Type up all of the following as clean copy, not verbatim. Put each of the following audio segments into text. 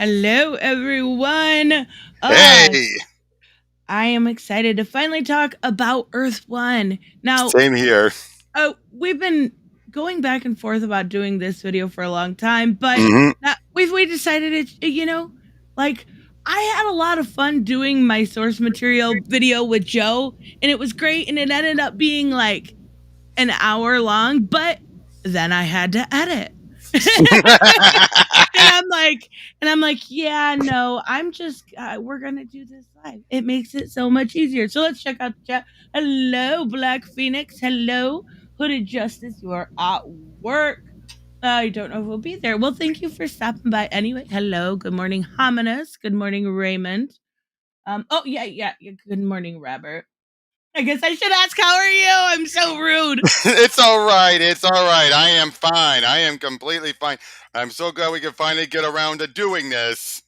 Hello, everyone. Uh, Hey, I am excited to finally talk about Earth One. Now, same here. we've been going back and forth about doing this video for a long time, but hmm we decided like I had a lot of fun doing my source material video with Joe, and it was great, and it ended up being like an hour long, but then I had to edit. and I'm like, yeah, no, I'm just, we're gonna do this live. It makes it so much easier. So let's check out the chat. Hello, Black Phoenix. Hello, Hooded Justice. You are at work. I don't know if we'll be there. Well, thank you for stopping by anyway. Hello, good morning, Hominus. Good morning, Raymond. Oh yeah. Good morning, Robert. I guess I should ask, how are you? I'm so rude. It's all right. It's all right. I am fine. I am completely fine. I'm so glad we can finally get around to doing this.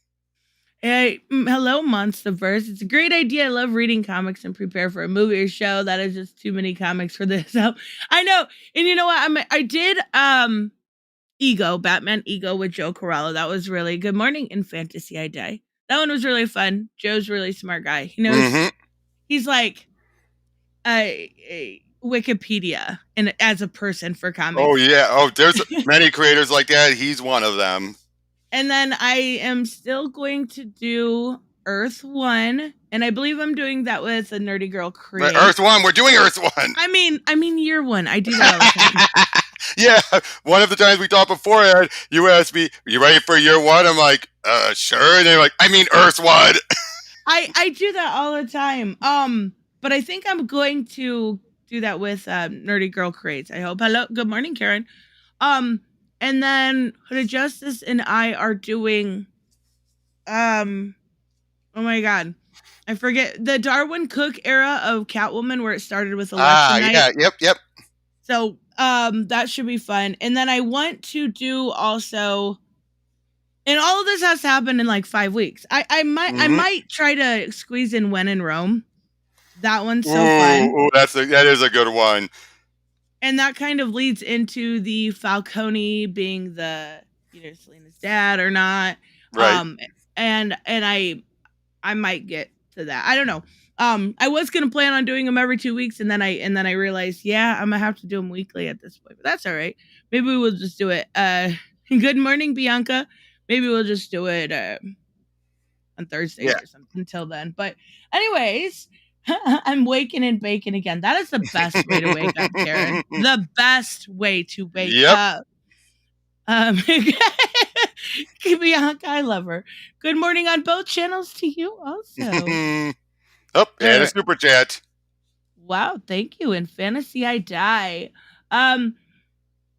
Hey, hello, Monsterverse. It's a great idea. I love reading comics and prepare for a movie or show. That is just too many comics for this. So I know, and you know what? I did Batman Ego with Joe Corallo. That was really good morning in Fantasy I Die. That one was really fun. Joe's a really smart guy. He knows. hmm He's like a Wikipedia and as a person for Oh comics. yeah. Oh, there's many creators like that. He's one of them. And then I am still going to do Earth One, and I believe I'm doing that with a Nerdy Girl But Create. Earth One. We're doing Earth One. I mean year one. I do that all the time. Yeah. One of the times we talked beforehand, you asked me, "Are you ready for year one?" I'm like, sure. And they're like, "I mean Earth One." I do that all the time. But I think I'm going to do that with Nerdy Girl Creates. I hope. Hello, good morning, Karen. And then Hooded Justice and I are doing oh my god. I forget the Darwin Cook era of Catwoman where it started with Election Night. Yeah. Yep. So that should be fun. And then I want to do also, and all of this has to happen in like 5 weeks. I might try to squeeze in When in Rome. That one's so fun. Ooh, that is a good one. And that kind of leads into the Falcone being the either Selena's dad or not. Right. And I might get to that. I don't know. I was gonna plan on doing them every 2 weeks, and then I realized, yeah, I'm gonna have to do them weekly at this point. But that's all right. Maybe we'll just do it. Good morning, Bianca. Maybe we'll just do it on Thursdays or something until then. But anyways, I'm waking and baking again. That is the best way to wake up, Karen. The best way to wake up. Bianca, I love her. Good morning on both channels to you also. Oh, and a super chat. Wow, thank you. In Fantasy I Die. I'm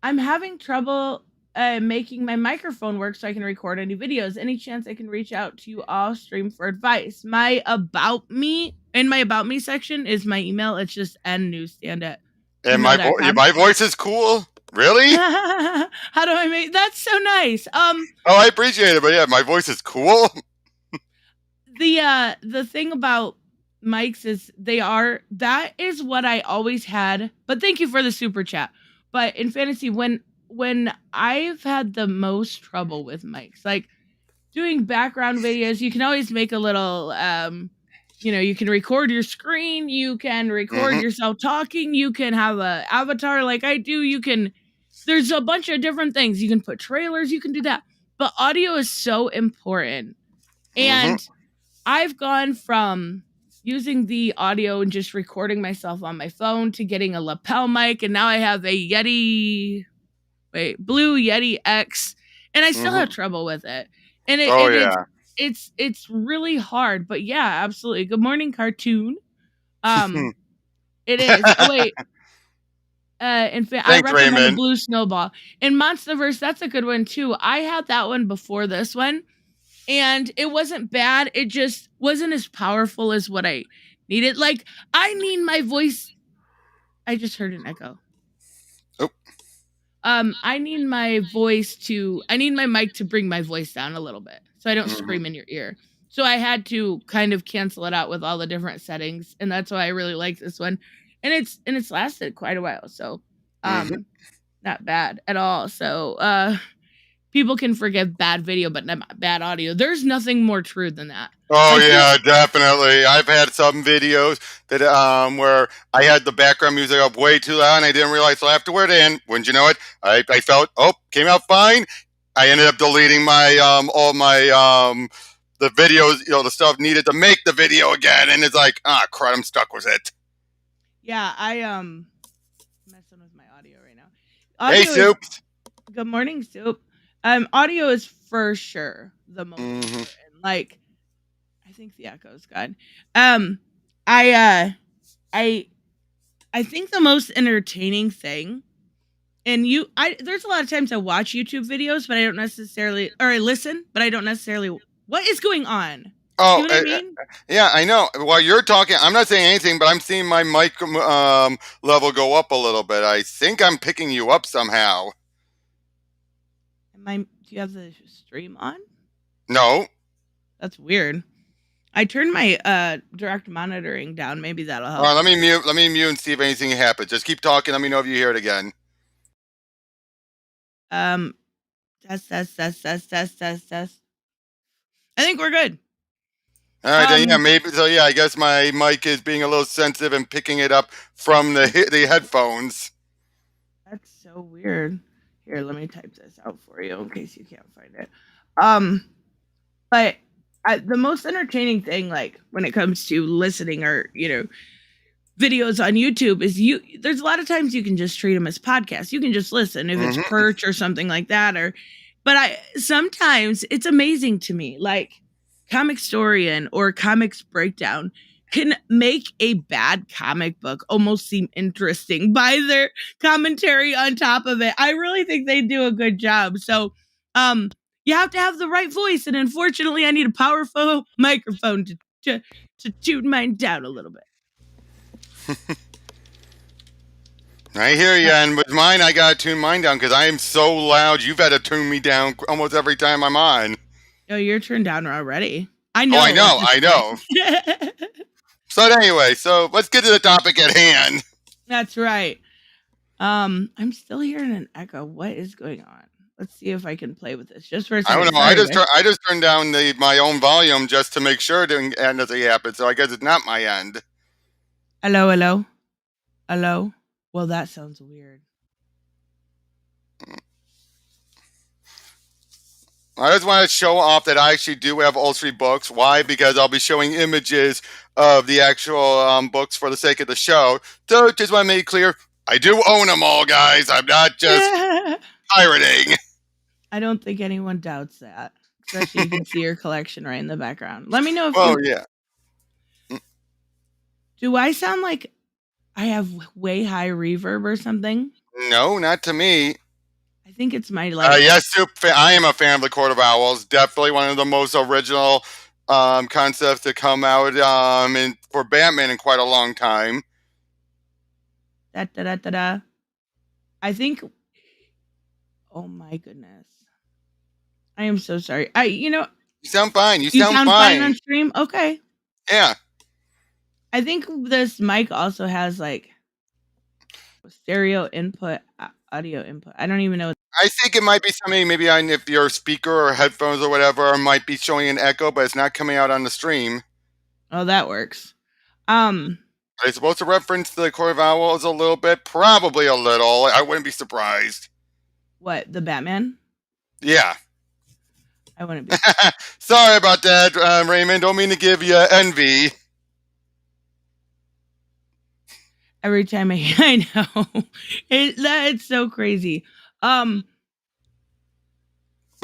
having trouble making my microphone work so I can record any videos. Any chance I can reach out to you all stream for advice? My About Me section is my email. It's just nnewsstand at And my voice is cool. Really? How do I make that's so nice? Oh, I appreciate it, but yeah, my voice is cool. The thing about mics is that is what I always had. But thank you for the super chat. But in fantasy, when I've had the most trouble with mics, like doing background videos, you can always make a little you can record your screen, you can record yourself talking, you can have a avatar like I do, there's a bunch of different things. You can put trailers, you can do that. But audio is so important. And I've gone from using the audio and just recording myself on my phone to getting a lapel mic, and now I have a Blue Yeti X, and I still have trouble with it. And it's really hard, but yeah, absolutely. Good morning, cartoon. It is. Oh wait. In fact, I recommend Raymond. The Blue Snowball. In Monsterverse, that's a good one too. I had that one before this one, and it wasn't bad. It just wasn't as powerful as what I needed. Like, I need my voice. I just heard an echo. Oh. I need my mic to bring my voice down a little bit so I don't scream in your ear. So I had to kind of cancel it out with all the different settings, and that's why I really like this one. And it's lasted quite a while, so not bad at all. So people can forgive bad video, but not bad audio. There's nothing more true than that. Oh Like, yeah, definitely. I've had some videos that where I had the background music up way too loud and I didn't realize till afterward, and wouldn't you know it, I felt, oh, came out fine. I ended up deleting my all my the videos, the stuff needed to make the video again, and it's like, crud, I'm stuck with it. yeah, I messing with my audio right now. Hey, Audio Soup. good morning, Soup. Audio is for sure the most important. Like, I think the echo's good. I think the most entertaining thing, and there's a lot of times I watch YouTube videos, but I don't necessarily, or I listen, but I don't necessarily. What is going on? Oh, See what I mean? yeah, I know. While you're talking, I'm not saying anything, but I'm seeing my mic level go up a little bit. I think I'm picking you up somehow. Do you have the stream on? No. That's weird. I turned my direct monitoring down. Maybe that'll help. Let me mute. Let me mute and see if anything happens. Just keep talking. Let me know if you hear it again. Test. I think we're good. All right, then, yeah, maybe. So yeah, I guess my mic is being a little sensitive and picking it up from the headphones. That's so weird. Here, let me type this out for you in case you can't find it. But the most entertaining thing, like when it comes to listening or videos on YouTube, is there's a lot of times you can just treat them as podcasts. You can just listen if it's Perch or something like that, but sometimes it's amazing to me, like Comicstorian or Comics Breakdown can make a bad comic book almost seem interesting by their commentary on top of it. I really think they do a good job. So, you have to have the right voice, and unfortunately, I need a powerful microphone to tune mine down a little bit. I hear you, and with mine, I gotta tune mine down because I am so loud. You've had to tune me down almost every time I'm on. Oh, you're turned down already. I know. Oh, I know. So anyway, so let's get to the topic at hand. That's right. I'm still hearing an echo. What is going on? Let's see if I can play with this just for a second. I don't know. I just turned down my own volume just to make sure it didn't happen. So I guess it's not my end. Hello. Well, that sounds weird. I just want to show off that I actually do have all 3 books. Why? Because I'll be showing images of the actual books for the sake of the show. So just want to make it clear, I do own them all, guys. I'm not just pirating. I don't think anyone doubts that. Especially you can see your collection right in the background. Let me know if yeah. Do I sound like I have way high reverb or something? No, not to me. I think it's my yes, I am a fan of the Court of Owls. Definitely one of the most original concepts to come out for Batman in quite a long time. I think. Oh my goodness! I am so sorry. You sound fine. You sound fine on stream. Okay. Yeah. I think this mic also has like stereo input, audio input. I don't even know. I think it might be something maybe on if your speaker or headphones or whatever might be showing an echo, but it's not coming out on the stream. Oh, that works. Are they supposed to reference the Court of Owls a little bit? Probably a little. I wouldn't be surprised. What, the Batman? Yeah. I wouldn't be. Sorry about that, Raymond. Don't mean to give you envy. Every time I know. It's so crazy. But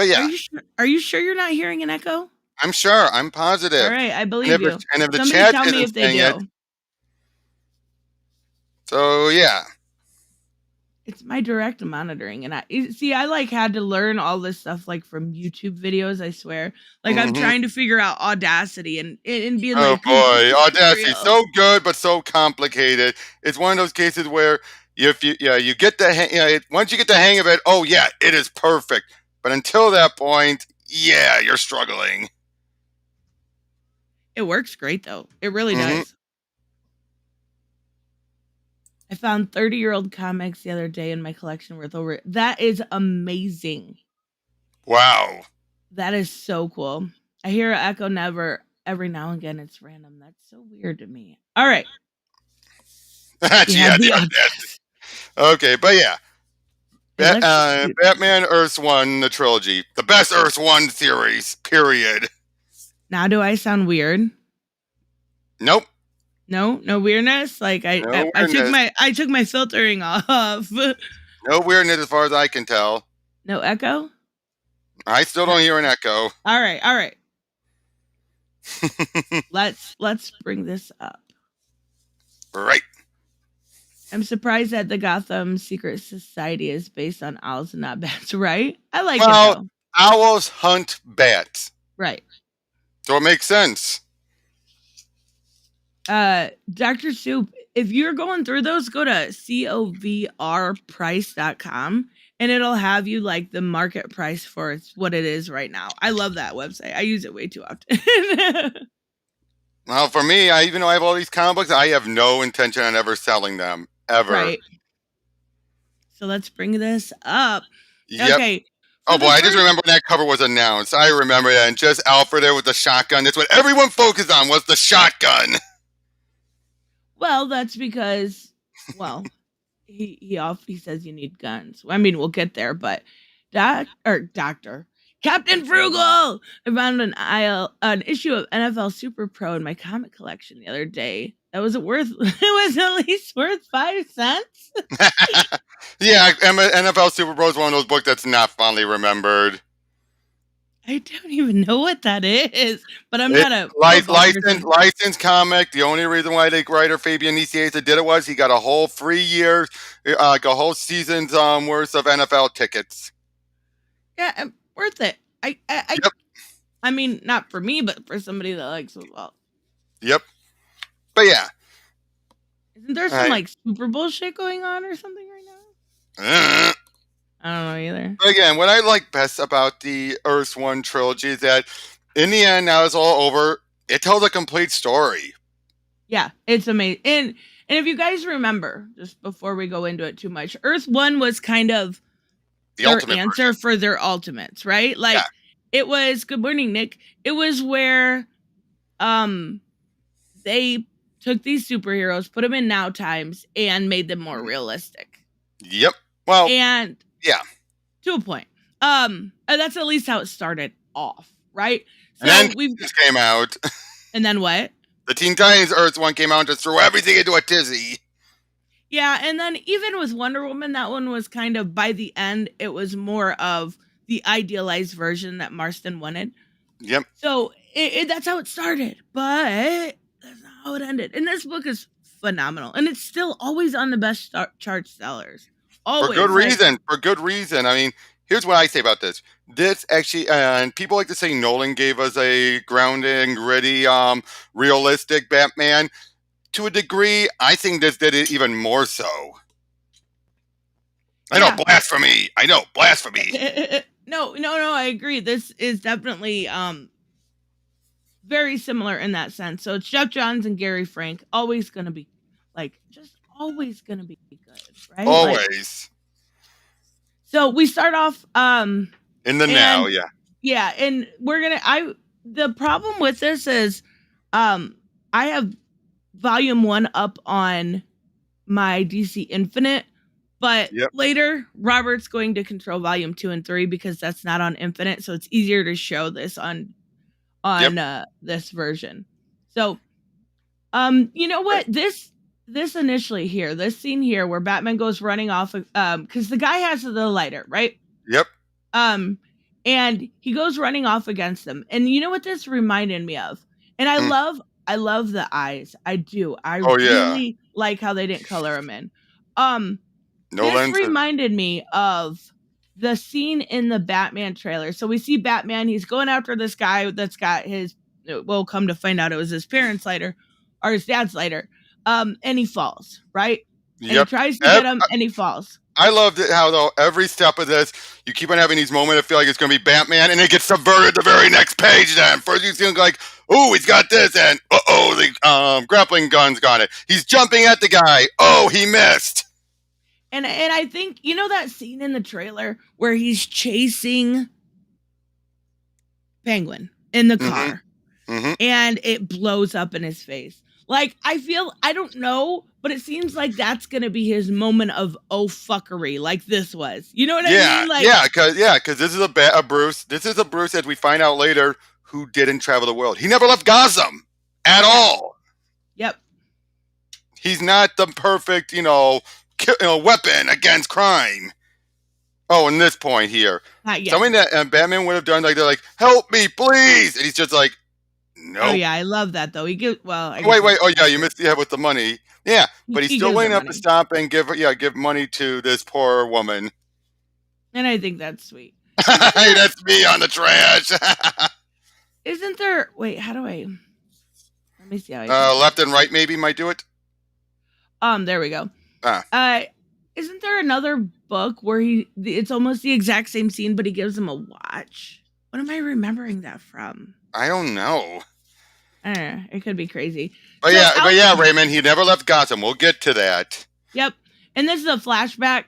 yeah. Are you sure you're not hearing an echo? I'm sure. I'm positive. All right, I believe you. And if the Somebody chat tell me if they do. It, so yeah. It's my direct monitoring, and I had to learn all this stuff like from YouTube videos. I swear, like I'm trying to figure out Audacity and being like, oh boy, Audacity so good but so complicated. It's one of those cases where you get the hang. Once you get the hang of it, oh yeah, it is perfect. But until that point, yeah, you're struggling. It works great though. It really does. I found 30-year-old comics the other day in my collection worth over. That is amazing. Wow. That is so cool. I hear an echo never every now and again. It's random. That's so weird to me. All right. She Yeah, had the that. objects. Okay, but yeah. It looks cute. Batman Earth 1, the trilogy. The best Earth 1 series, period. Now, do I sound weird? Nope. No weirdness. Like No I took my filtering off. No weirdness as far as I can tell. No echo. I still don't hear an echo. All right. Let's bring this up. Right. I'm surprised that the Gotham Secret Society is based on owls and not bats, right? I like it though. Owls hunt bats. Right. So it makes sense. Dr. Soup, if you're going through those, go to covrprice.com and it'll have you like the market price for what it is right now. I love that website. I use it way too often. Well, for me, even though I have all these comic books, I have no intention on ever selling them. Ever. Right. So let's bring this up. Yep. Okay. Oh boy, I just remember when that cover was announced. I remember that. And just Alfred there with the shotgun. That's what everyone focused on, was the shotgun. Well, that's because, he says you need guns. I mean, we'll get there, but Doctor Captain Frugal. I found an issue of NFL Super Pro in my comic collection the other day. That was it was at least worth 5 cents. Yeah, NFL Super Pro is one of those books that's not fondly remembered. I don't even know what that is, but I'm not a licensed comic. The only reason why the writer Fabian Nicieza did it was he got a whole 3 years, like a whole season's worth of NFL tickets. Yeah, worth it. Yep. I mean, not for me, but for somebody that likes football. Yep. But yeah. Isn't there some like Super Bowl shit going on or something right now? I don't know either. But again, what I like best about the Earth 1 trilogy is that in the end, now it's all over, it tells a complete story. Yeah, it's amazing. And if you guys remember, just before we go into it too much, Earth 1 was kind of their answer for their ultimates, right? Like it was, good morning, Nick. It was where they took these superheroes, put them in now times, and made them more realistic. Yep. Well, and yeah, to a point. That's at least how it started off, right? So and then this came out. And then what? The Teen Titans Earth 1 came out and just threw everything into a tizzy. Yeah, and then even with Wonder Woman, that one was kind of, by the end, it was more of the idealized version that Marston wanted. Yep. So that's how it started, but that's not how it ended. And this book is phenomenal, and it's still always on the best chart sellers. Always. For good reason. For good reason. I mean, here's what I say about this. This actually, and people like to say Nolan gave us a grounded, gritty, realistic Batman. To a degree, I think this did it even more so. I know, blasphemy. No, I agree. This is definitely very similar in that sense. So it's Jeff Johns and Gary Frank, always going to be always going to be good, right? Always. So we start off in the now, yeah. Yeah, and we're going to the problem with this is I have volume 1 up on my DC Infinite, but later Robert's going to control volume 2 and 3 because that's not on Infinite, so it's easier to show this on this version. So you know what, this initially here, this scene here where Batman goes running off because the guy has the lighter, right? Yep. And he goes running off against them, and you know what this reminded me of? And I love the eyes. I do. I really like how they didn't color them in. This reminded me of the scene in the Batman trailer. So we see Batman. He's going after this guy that's got his. We'll come to find out it was his parents' lighter or his dad's lighter. And he falls, right? And he tries to get him, and he falls. I loved it how, though, every step of this, you keep on having these moments that feel like it's going to be Batman, and it gets subverted the very next page then. First you think like, oh, he's got this, and the grappling gun's got it. He's jumping at the guy. Oh, he missed. And I think, you know that scene in the trailer where he's chasing Penguin in the Mhm. car, Mhm. and it blows up in his face. Like, I don't know, but it seems like that's gonna be his moment of oh fuckery, like this was. You know what I Yeah, mean? Like, yeah, because this is a Bruce. This is a Bruce, as we find out later, who didn't travel the world. He never left Gotham at Yeah. all. yep, He's not the perfect, weapon against crime. Oh, in this point here, not yet. something that Batman would have done, like they're like, "Help me, please," and he's just like, Oh "Nope." yeah, I love that though. He gives I guess Wait. it's Oh yeah, you after. missed the head with the money. Yeah, but he's He still gives her waiting up to money, stop and give money to this poor woman. and I think that's sweet. Hey, that's me on the trash. Isn't there? Wait, how do I? Let me see how I. Do Left and right maybe might do it. There we go. Ah. Isn't there another book where it's almost the exact same scene, but he gives him a watch? What am I remembering that from? I don't know. I don't know. It could be crazy. But So yeah, Raymond, he never left Gotham. We'll get to that. Yep. And this is a flashback.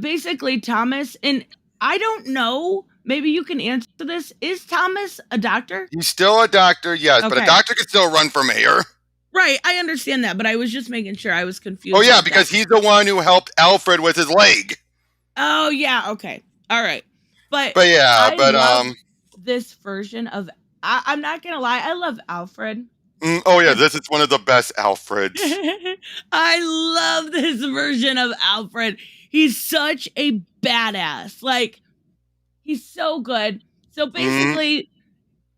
Basically, Thomas, and I don't know, maybe you can answer this. Is Thomas a doctor? He's still a doctor, yes, but a Okay. doctor can still run for mayor. Right, I understand that, but I was just making sure. I was confused. Oh yeah, like because that. he's the one who helped Alfred with his leg. Oh yeah, okay. All right. But yeah, I love this version of I'm not gonna lie, I love Alfred. Oh yeah, this is one of the best Alfreds. I love this version of Alfred. He's such a badass. Like, he's so good. So basically,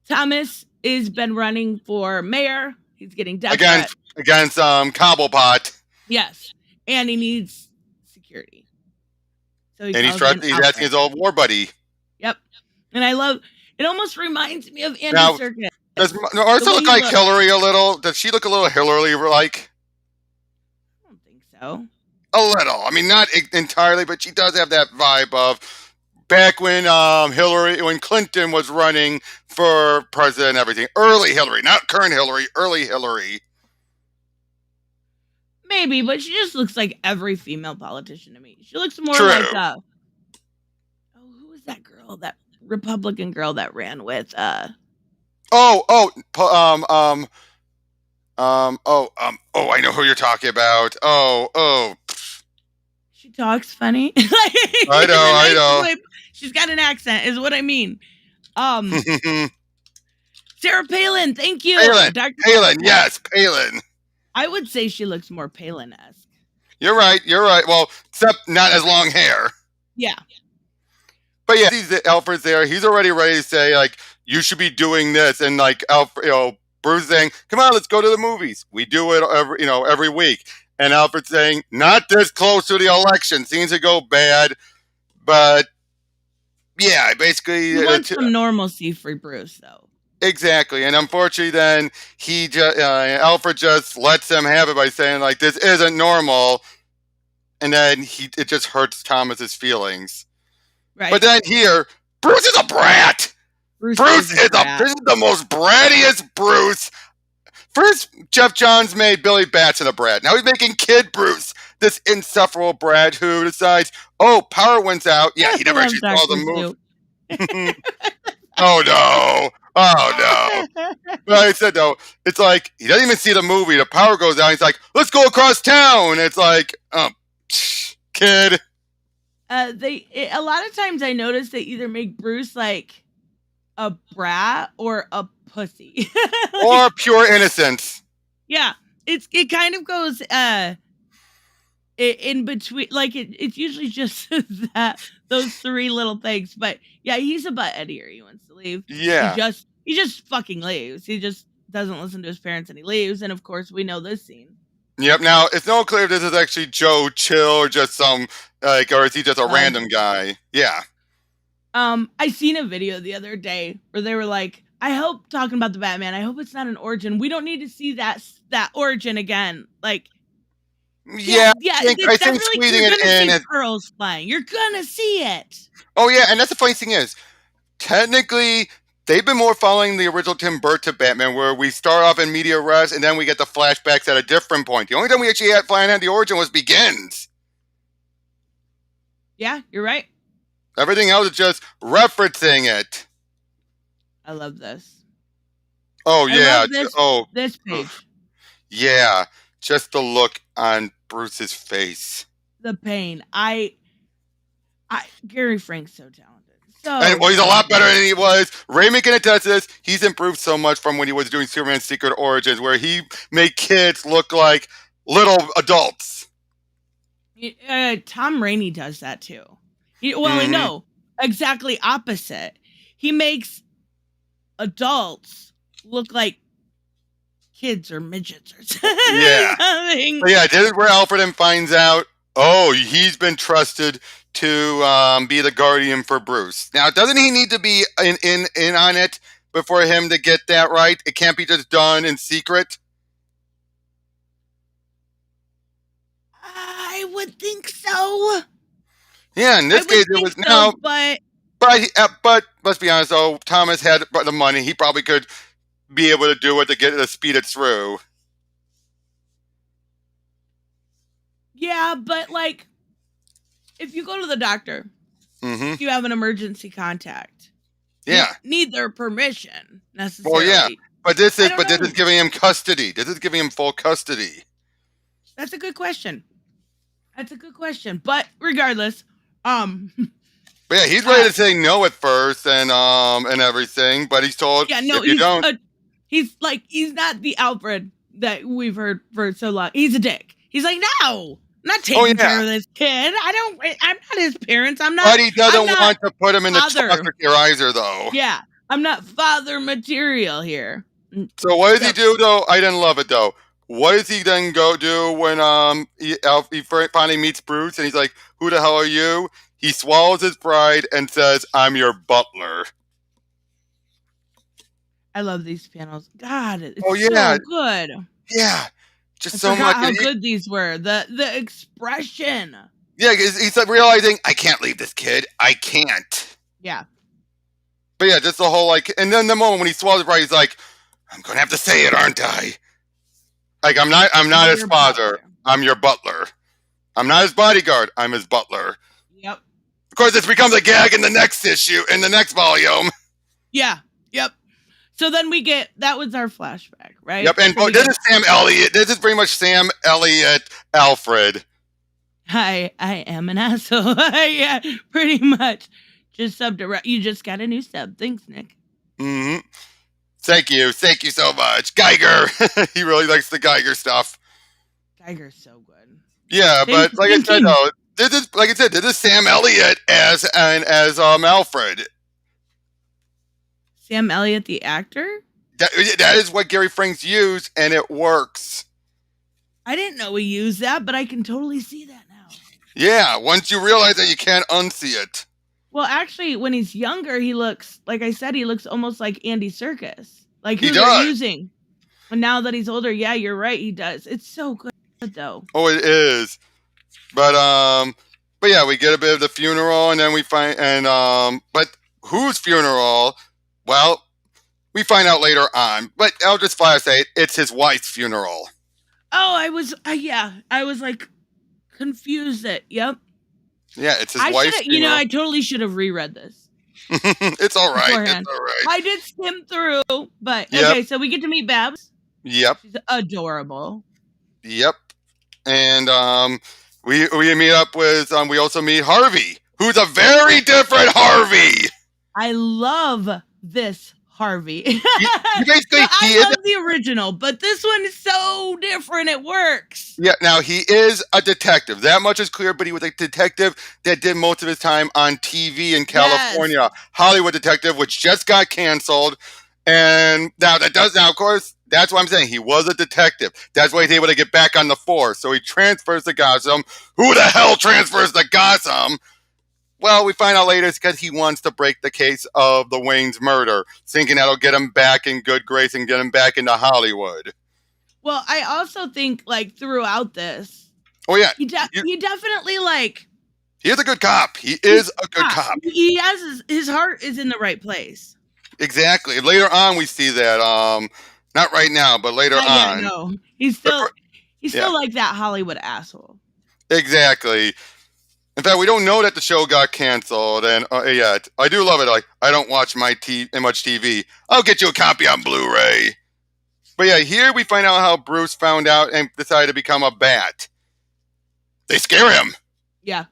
Thomas has been running for mayor. He's getting death threat. against Cobblepot. Yes, and he needs security. So he's asking his old war buddy. Yep, and I love. It almost reminds me of Andy Serkis. Does Martha look like Hillary a little? Does she look a little Hillary-like? I don't think so. A little. I mean, not entirely, but she does have that vibe of back when when Clinton was running for president and everything. Early Hillary, not current Hillary, early Hillary. Maybe, but she just looks like every female politician to me. She looks more True. like who was that girl? That Republican girl that ran with I know who you're talking about. She talks funny. I know. She's got an accent, is what I mean. Sarah Palin, thank you. Palin, yes, Palin. I would say she looks more Palin-esque. You're right. Well, except not as long hair. Yeah. But yeah, Alfred's there. He's already ready to say, like, you should be doing this. And like Alfred, Bruce saying, come on, let's go to the movies. We do it every week. And Alfred saying, not this close to the election. Seems to go bad. But yeah, basically he wants some normalcy for Bruce, though. Exactly, and unfortunately, then Alfred just lets him have it by saying like this isn't normal, and then it just hurts Thomas's feelings. Right. But then here, Bruce is a brat. Bruce is the most brattiest Bruce. First, Jeff Johns made Billy Batson a brat. Now he's making Kid Bruce this insufferable brat who decides, power wins out. Yeah, he never actually saw the move. Oh no. But I said though, it's like he doesn't even see the movie. The power goes out. He's like, "Let's go across town." It's like, kid. A lot of times I notice they either make Bruce like a brat or a pussy, or pure innocence. Yeah, it kind of goes in between. Like it's usually just those three little things. But yeah, he's a butt edier. He wants to leave. Yeah, he just fucking leaves. He just doesn't listen to his parents and he leaves. And of course, we know this scene. Yep. Now it's not clear if this is actually Joe Chill or just some or is he just a random guy? Yeah. I seen a video the other day where they were like, I hope, talking about the Batman, I hope it's not an origin. We don't need to see that origin again. Like, yeah. I think squeezing it in and pearls flying. You're gonna see it. Oh yeah, and that's the funny thing is, technically, they've been more following the original Tim Burton Batman, where we start off in media res and then we get the flashbacks at a different point. The only time we actually had the origin was Begins. Yeah, you're right. Everything else is just referencing it. I love this. Oh I yeah. love this Oh this ugh, page. yeah. Just the look on Bruce's face. The pain. Gary Frank's so talented. And So well, he's a lot better talented. than he was. Raymond can attest to this. He's improved so much from when he was doing Superman Secret Origins, where he made kids look like little adults. Tom Rainey does that too. Mhm. No, exactly opposite. He makes adults look like kids or midgets or Yeah. something. But yeah, this is where Alfred finds out, oh, he's been trusted to be the guardian for Bruce. Now, doesn't he need to be in on it before him to get that right? It can't be just done in secret. I would think so. Yeah, in I this would case, it think was so, now. but But let's be honest, though, Thomas had the money. He probably could be able to do it to speed it through. yeah, but like if you go to the doctor, Mm-hmm. you have an emergency contact. Yeah. You need their permission necessarily. Well, yeah. But this I is don't know. giving him custody. This is giving him full custody. That's a good question. That's a good question. But regardless, But yeah, he's ready to say no at first and everything, but he's told yeah, no, if you don't. he's not the Alfred that we've heard for so long. He's a dick. He's like, no, I'm not taking care of this kid. I'm not his parents. I'm not. But he doesn't not want to put him in the father. foster care either, though. Yeah, I'm not father material here. So what does he do, though? I didn't love it, though. What does he then go do when he finally meets Bruce and he's like, who the hell are you? He swallows his pride and says, I'm your butler. I love these panels. God, it's yeah. so good. Yeah. Just I so forgot much. how good these were. The expression. Yeah, he's like realizing, I can't leave this kid. I can't. Yeah. But yeah, just the whole like, and then the moment when he swallows his pride, he's like, I'm going to have to say it, aren't I? Like, I'm not his father. Butler. I'm your butler. I'm not his bodyguard. I'm his butler. Yep. Of course, this becomes a gag in the next issue, in the next volume. Yeah. Yep. So then that was our flashback, right? Yep. And so this is Sam Elliott. This is pretty much Sam Elliott, Alfred. I am an asshole. Yeah, pretty much. Just subbed it. You just got a new sub. Thanks, Nick. Mm-hmm. Thank you so much, Geiger. He really likes the Geiger stuff. Geiger's so good. Yeah, but like I said, though, this is Sam Elliott as Alfred. Sam Elliott, the actor. That is what Gary Franks used, and it works. I didn't know he used that, but I can totally see that now. Yeah, once you realize that, you can't unsee it. Well, actually, when he's younger, he looks, like I said, he looks almost like Andy Serkis. Like who they're using. And now that he's older, yeah, you're right, he does. It's so good, though. Oh, it is. But yeah, we get a bit of the funeral, and then we find, but whose funeral? Well, we find out later on. But I'll just flat say it's his wife's funeral. Oh, I was like confused. Yep. Yeah, it's his wife's funeral. I totally should have reread this. It's all right. Beforehand. It's all right. I did skim through, but okay, so we get to meet Babs. Yep. She's adorable. Yep. And we meet up with we also meet Harvey, who's a very different Harvey. I love this Harvey. Basically, I love the original, but this one is so different. It works. Yeah, now he is a detective. That much is clear, but he was a detective that did most of his time on TV in California. Yes. Hollywood Detective, which just got canceled. And now, of course, that's what I'm saying. He was a detective. That's why he's able to get back on the force. So he transfers to Gotham. Who the hell transfers to Gotham? Well, we find out later it's because he wants to break the case of the Wayne's murder, thinking that'll get him back in good grace and get him back into Hollywood. Well, I also think, like, throughout this... Oh, yeah. He definitely, like... He is a good cop. He is a good cop. He has... His heart is in the right place. Exactly. Later on, we see that. Not right now, but later on. Yeah, no. He's still like that Hollywood asshole. Exactly. In fact, we don't know that the show got canceled, and yet I do love it. Like, I don't watch much TV. I'll get you a copy on Blu-ray. But yeah, here we find out how Bruce found out and decided to become a bat. They scare him. Yeah.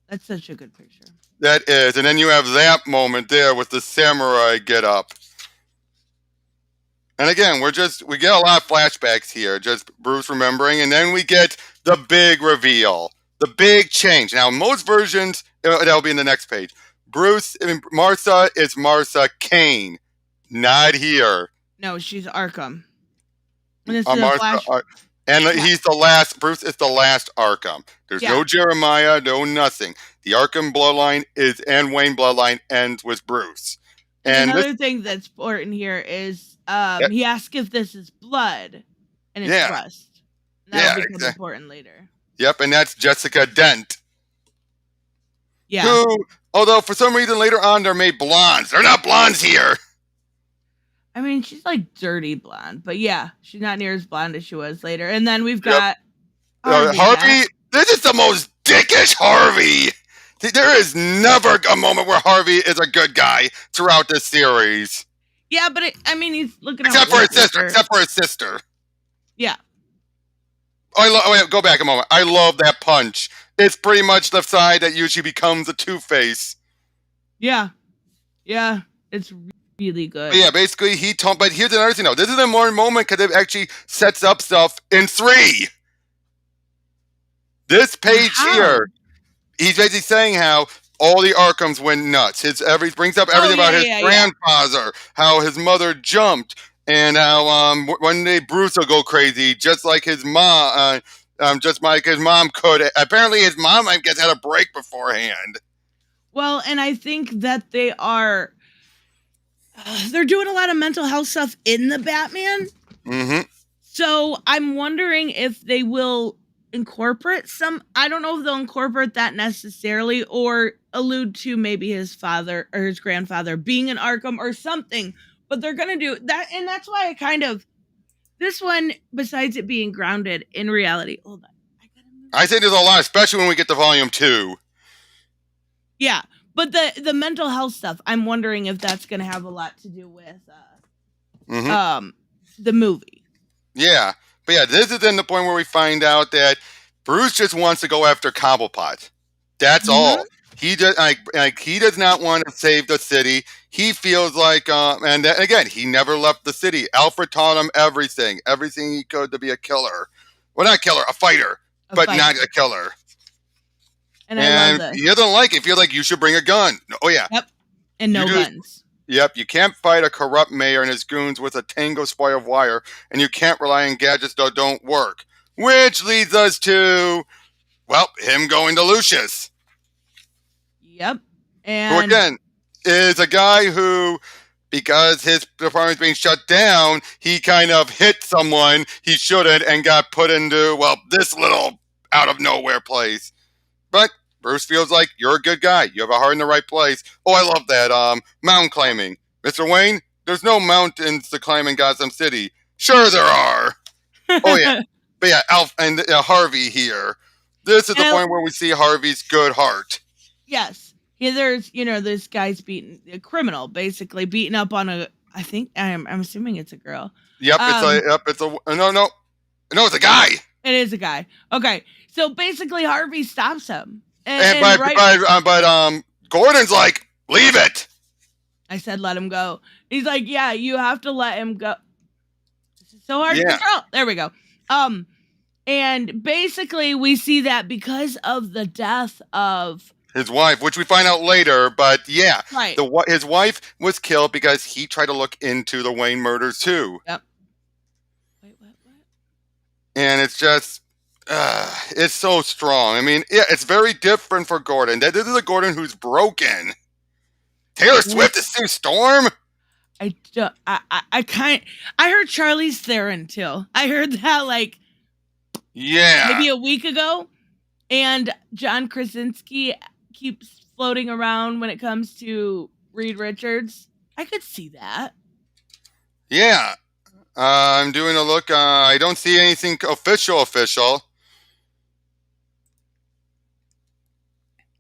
That's such a good picture. That is, and then you have that moment there with the samurai get up. And again, we get a lot of flashbacks here, just Bruce remembering, and then we get the big reveal, the big change. Now, most versions, that'll be in the next page. Martha is Martha Kane, not here. No, she's Arkham. And this Martha, he's the last. Bruce is the last Arkham. There's no Jeremiah, no nothing. The Arkham bloodline and Wayne bloodline ends with Bruce. And another thing that's important here is he asks if this is blood, and it's rust. And that'll become important later. Yep, and that's Jessica Dent. Yeah. Who, although for some reason later on they're made blondes. They're not blondes here. I mean, she's like dirty blonde, but yeah, she's not near as blonde as she was later. And then we've got Harvey. This is the most dickish Harvey. There is never a moment where Harvey is a good guy throughout this series. Yeah, but he's looking except for his sister. Except for his sister. Yeah. Go back a moment. I love that punch. It's pretty much the side that usually becomes a Two-Face. Yeah. Yeah. It's really good. But yeah, basically but here's another thing though. This is a more moment because it actually sets up stuff in 3. This page here, he's basically saying how all the Arkhams went nuts. Brings up everything about his grandfather, how his mother jumped, and how one day Bruce will go crazy, just like his mom. Just like his mom could. Apparently, his mom, I guess, had a break beforehand. Well, and I think that they are. They're doing a lot of mental health stuff in the Batman. Mm-hmm. So I'm wondering if they will incorporate some. I don't know if they'll incorporate that necessarily, or allude to maybe his father or his grandfather being an Arkham or something. But they're gonna do that, and that's why I kind of. This one, besides it being grounded in reality, hold on. I think there's a lot, especially when we get to volume 2. Yeah, but the mental health stuff, I'm wondering if that's going to have a lot to do with the movie. Yeah, but yeah, this is then the point where we find out that Bruce just wants to go after Cobblepot. That's all. He just he does not want to save the city. He feels like, and then, again, he never left the city. Alfred taught him everything he could to be a killer. Well, not a killer, a fighter, but not a killer. And I love this. He doesn't like it. Feel like you should bring a gun. Oh yeah. Yep. And no guns. Yep. You can't fight a corrupt mayor and his goons with a tango spy of wire, and you can't rely on gadgets that don't work. Which leads us to, him going to Lucius. Yep. And who again is a guy who, because his department's being shut down, he kind of hit someone he shouldn't and got put into, this little out of nowhere place. But Bruce feels like you're a good guy. You have a heart in the right place. Oh, I love that. Mountain climbing. Mr. Wayne, there's no mountains to climb in Gotham City. Sure there are. Oh, yeah. But yeah, Harvey here. This is the point where we see Harvey's good heart. Yes. Yeah, there's, this guy's a criminal, basically, beating up on I think, I'm assuming it's a girl. Yep, it's a guy. It is a guy. Okay, so basically Harvey stops him. But Gordon's like, leave it. I said let him go. He's like, yeah, you have to let him go. This is so hard to control. There we go. And basically we see that because of the death of his wife, which we find out later, but yeah, right. His wife was killed because he tried to look into the Wayne murders too. Yep. Wait, what? And it's just, it's so strong. I mean, yeah, it's very different for Gordon. This is a Gordon who's broken. Taylor Swift is Sue Storm. I heard Charlize Theron too. I heard that maybe a week ago, and John Krasinski keeps floating around when it comes to Reed Richards. I could see that. Yeah. I'm doing a look. I don't see anything official.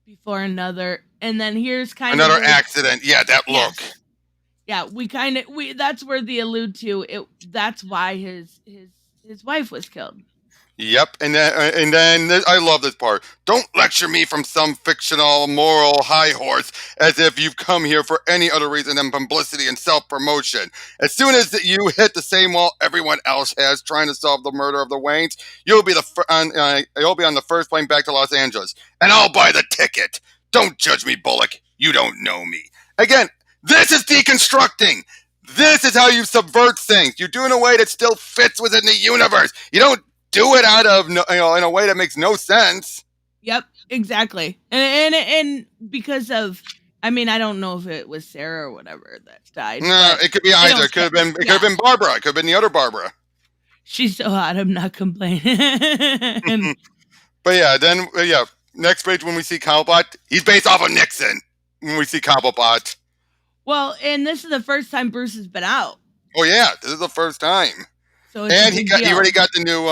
before another, and then here's kind Another of like, accident. Yeah, that look. yes. Yeah, we that's where they allude to it. That's why his wife was killed. Yep, and then I love this part. Don't lecture me from some fictional moral high horse as if you've come here for any other reason than publicity and self-promotion. As soon as you hit the same wall everyone else has, trying to solve the murder of the Waynes, you'll be on the first plane back to Los Angeles, and I'll buy the ticket. Don't judge me, Bullock. You don't know me. Again, this is deconstructing. This is how you subvert things. You do it in a way that still fits within the universe. You don't do it out of in a way that makes no sense. Yep, exactly. And because of, I mean, I don't know if it was Sarah or whatever that died. No, it could be either. It could have been Barbara. It could have been the other Barbara. She's so hot, I'm not complaining. But yeah, next page when we see Cobblepot, he's based off of Nixon. When we see Cobblepot. Well, and this is the first time Bruce has been out. Oh yeah, this is the first time. So and he already got the new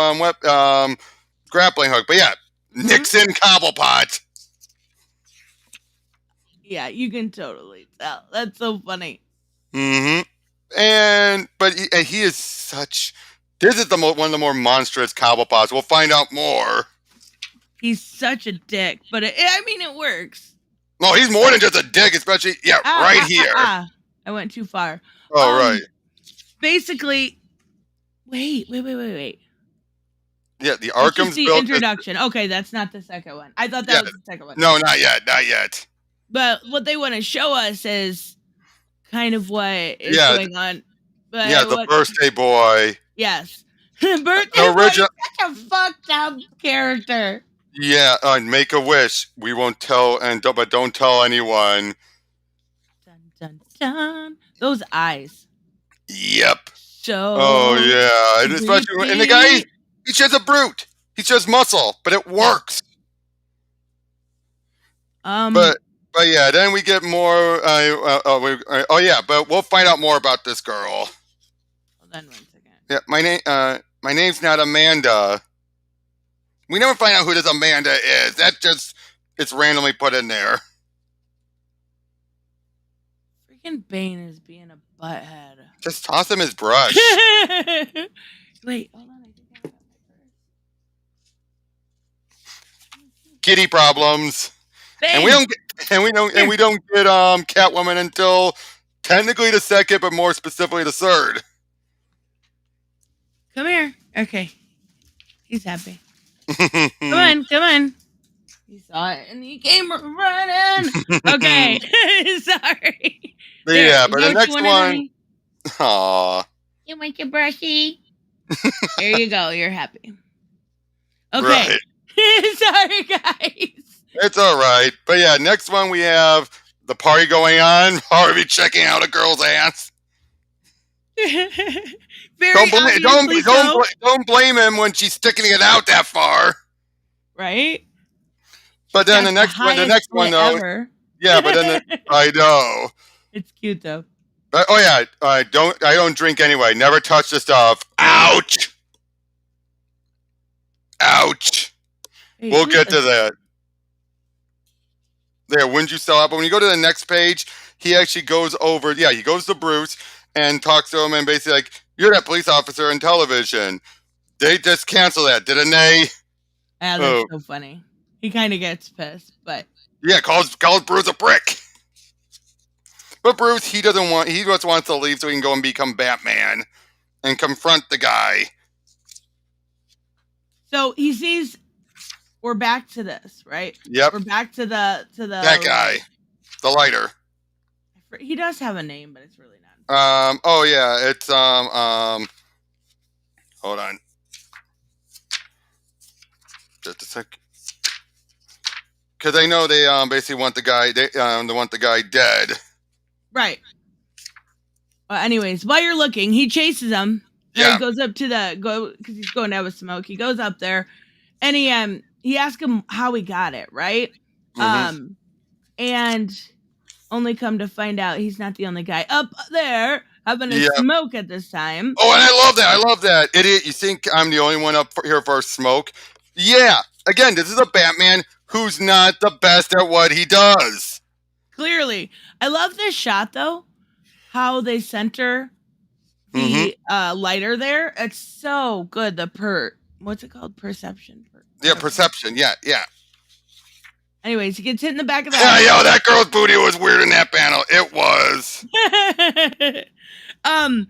grappling hook. But yeah, Nixon Cobblepot. Yeah, you can totally tell. That's so funny. But he is such. This is one of the more monstrous Cobblepots. We'll find out more. He's such a dick, but it works. No, he's more than just a dick, especially right here. I went too far. Oh right. Basically. Wait. Yeah, the Arkham's the introduction. Okay, that's not the second one. I thought that was the second one. No, not yet. But what they want to show us is kind of what is going on. But the birthday boy. Yes. Birthday boy is such a fucked up character. Yeah, make a wish. We won't tell, but don't tell anyone. Dun, dun, dun. Those eyes. Yep. So. Oh yeah, and especially and the guy, he's just a brute. He's just muscle, but it works. But yeah, then we get more. But we'll find out more about this girl. Hold on 1 second. Yeah, my name's not Amanda. We never find out who this Amanda is. It's randomly put in there. Freaking Bane is being a butthead. Just toss him his brush. Wait, hold on. I think I got my purse. Kitty problems. Bane. And we don't get Catwoman until technically the second, but more specifically the third. Come here. Okay. He's happy. Come on. He saw it and he came running. Okay. Sorry. Yeah, but the next one. Aww. You want your brushy? There you go. You're happy. Okay. Right. Sorry, guys. It's all right. But yeah, next one we have the party going on. Harvey checking out a girl's ass. Don't blame him when she's sticking it out that far. Right? But then the next one though. Ever. Yeah, but then I know. It's cute though. Oh yeah, I don't drink anyway. Never touch the stuff. Ouch! Hey, we'll get to that. There, wouldn't you sell out? But when you go to the next page, he actually goes over. Yeah, he goes to Bruce and talks to him and basically like, "You're that police officer in television. They just canceled that, didn't they?" Yeah, that's so funny. He kind of gets pissed, but yeah, calls Bruce a prick. But Bruce, he just wants to leave so he can go and become Batman and confront the guy. So he sees we're back to this, right? Yep. We're back to the that guy, the lighter. He does have a name, but it's really not. Oh yeah, it's hold on, just a sec. Because I know they basically want the guy. They want the guy dead. Right. Anyways, while you're looking, he chases him. Yeah. He goes up to because he's going to have a smoke. He goes up there, and he asks him how he got it, right? Mm-hmm. And only come to find out he's not the only guy up there having a smoke at this time. Oh, and I love that. Idiot, you think I'm the only one up here for a smoke? Yeah. Again, this is a Batman who's not the best at what he does. Clearly. I love this shot though. How they center Mm-hmm. the lighter there. It's so good. What's it called? Perception. Yeah, perception. Yeah. Anyways, he gets hit in the back of the Yeah, head. yo, that girl's booty was weird in that panel. It was. And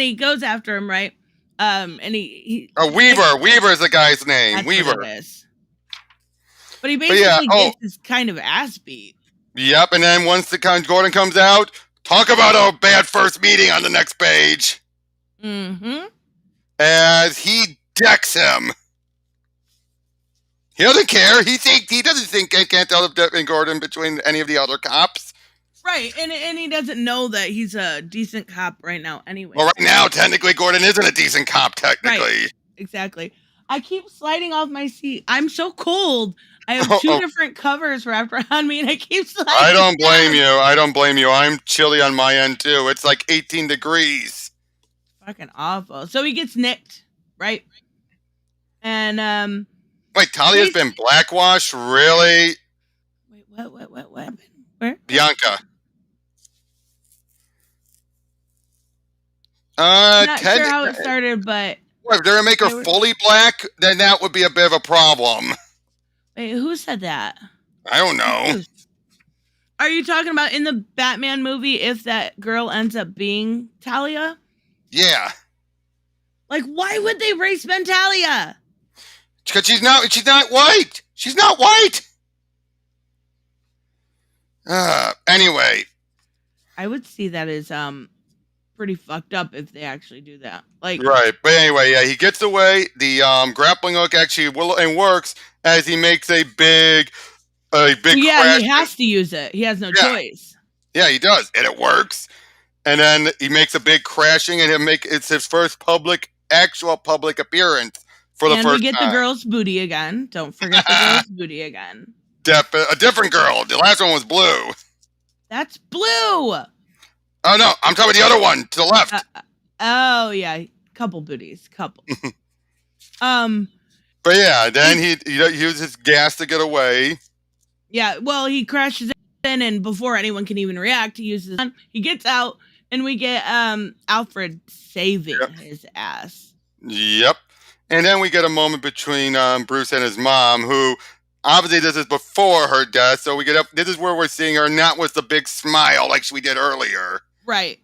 he goes after him, right? And he Weaver. Weaver is the guy's name. that's Weaver. what it is. But he basically gets his kind of ass beat. Yep, and then once Gordon comes out, talk about a bad first meeting on the next page. Mm-hmm. As he decks him. He doesn't care. He doesn't think I can't tell the difference in Gordon between any of the other cops. Right, and he doesn't know that he's a decent cop right now anyway. Well, right now, technically, Gordon isn't a decent cop, technically. Right. Exactly. I keep sliding off my seat. I'm so cold. I have two different covers wrapped around me, and I keep sliding. I don't blame you. I don't blame you. I'm chilly on my end, too. It's like 18 degrees. Fucking awful. So he gets nicked, right? And, Wait, Talia's been blackwashed? Really? Wait, what happened? Where? Bianca. Not sure how it started, but... Well, if they're going to make her fully black, then that would be a bit of a problem. Wait, who said that? I don't know. Are you talking about in the Batman movie if that girl ends up being Talia? Yeah. Like, why would they race Ben Talia? Because she's not white. She's not white. Anyway. I would see that as pretty fucked up if they actually do that. Like, right, but anyway, yeah, he gets away. The grappling hook actually works as he makes a big yeah, crash. he has to use it. He has no choice. Yeah, he does, and it works. And then he makes a big crashing, and it's his first actual public appearance for the first time. And we get the girl's booty again. Don't forget the girl's booty again. A different girl. The last one was blue. That's blue. Oh no, I'm talking about the other one to the left. Oh yeah, couple booties, couple. But yeah, then he uses gas to get away. Yeah, well, he crashes in, and before anyone can even react, he uses gun. He gets out, and we get Alfred saving his ass. Yep. And then we get a moment between Bruce and his mom, who obviously this is before her death. So this is where we're seeing her not with the big smile like we did earlier. Right.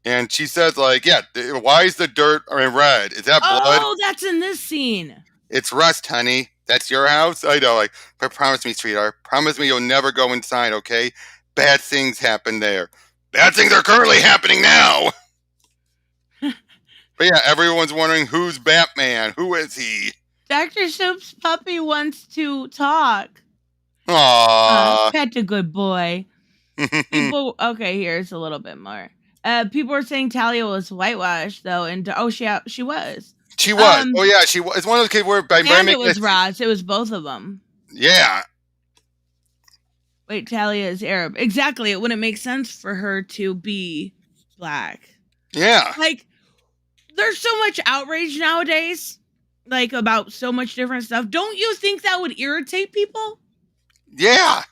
And she says, like, yeah, why is the dirt red? Is that blood? Oh, that's in this scene. It's rust, honey. That's your house? I know. Like, but promise me, sweetheart. Promise me you'll never go inside, okay? Bad things happen there. Bad things are currently happening now. But yeah, everyone's wondering who's Batman. Who is he? Dr. Soap's puppy wants to talk. Aww. Pet a good boy. Okay, here's a little bit more. People were saying Talia was whitewashed, though, and she was. She was. Oh yeah, she was. It's one of those kids where and it was Ross. It was both of them. Yeah. Wait, Talia is Arab. Exactly. It wouldn't make sense for her to be black. Yeah. Like, there's so much outrage nowadays, like about so much different stuff. Don't you think that would irritate people? Yeah.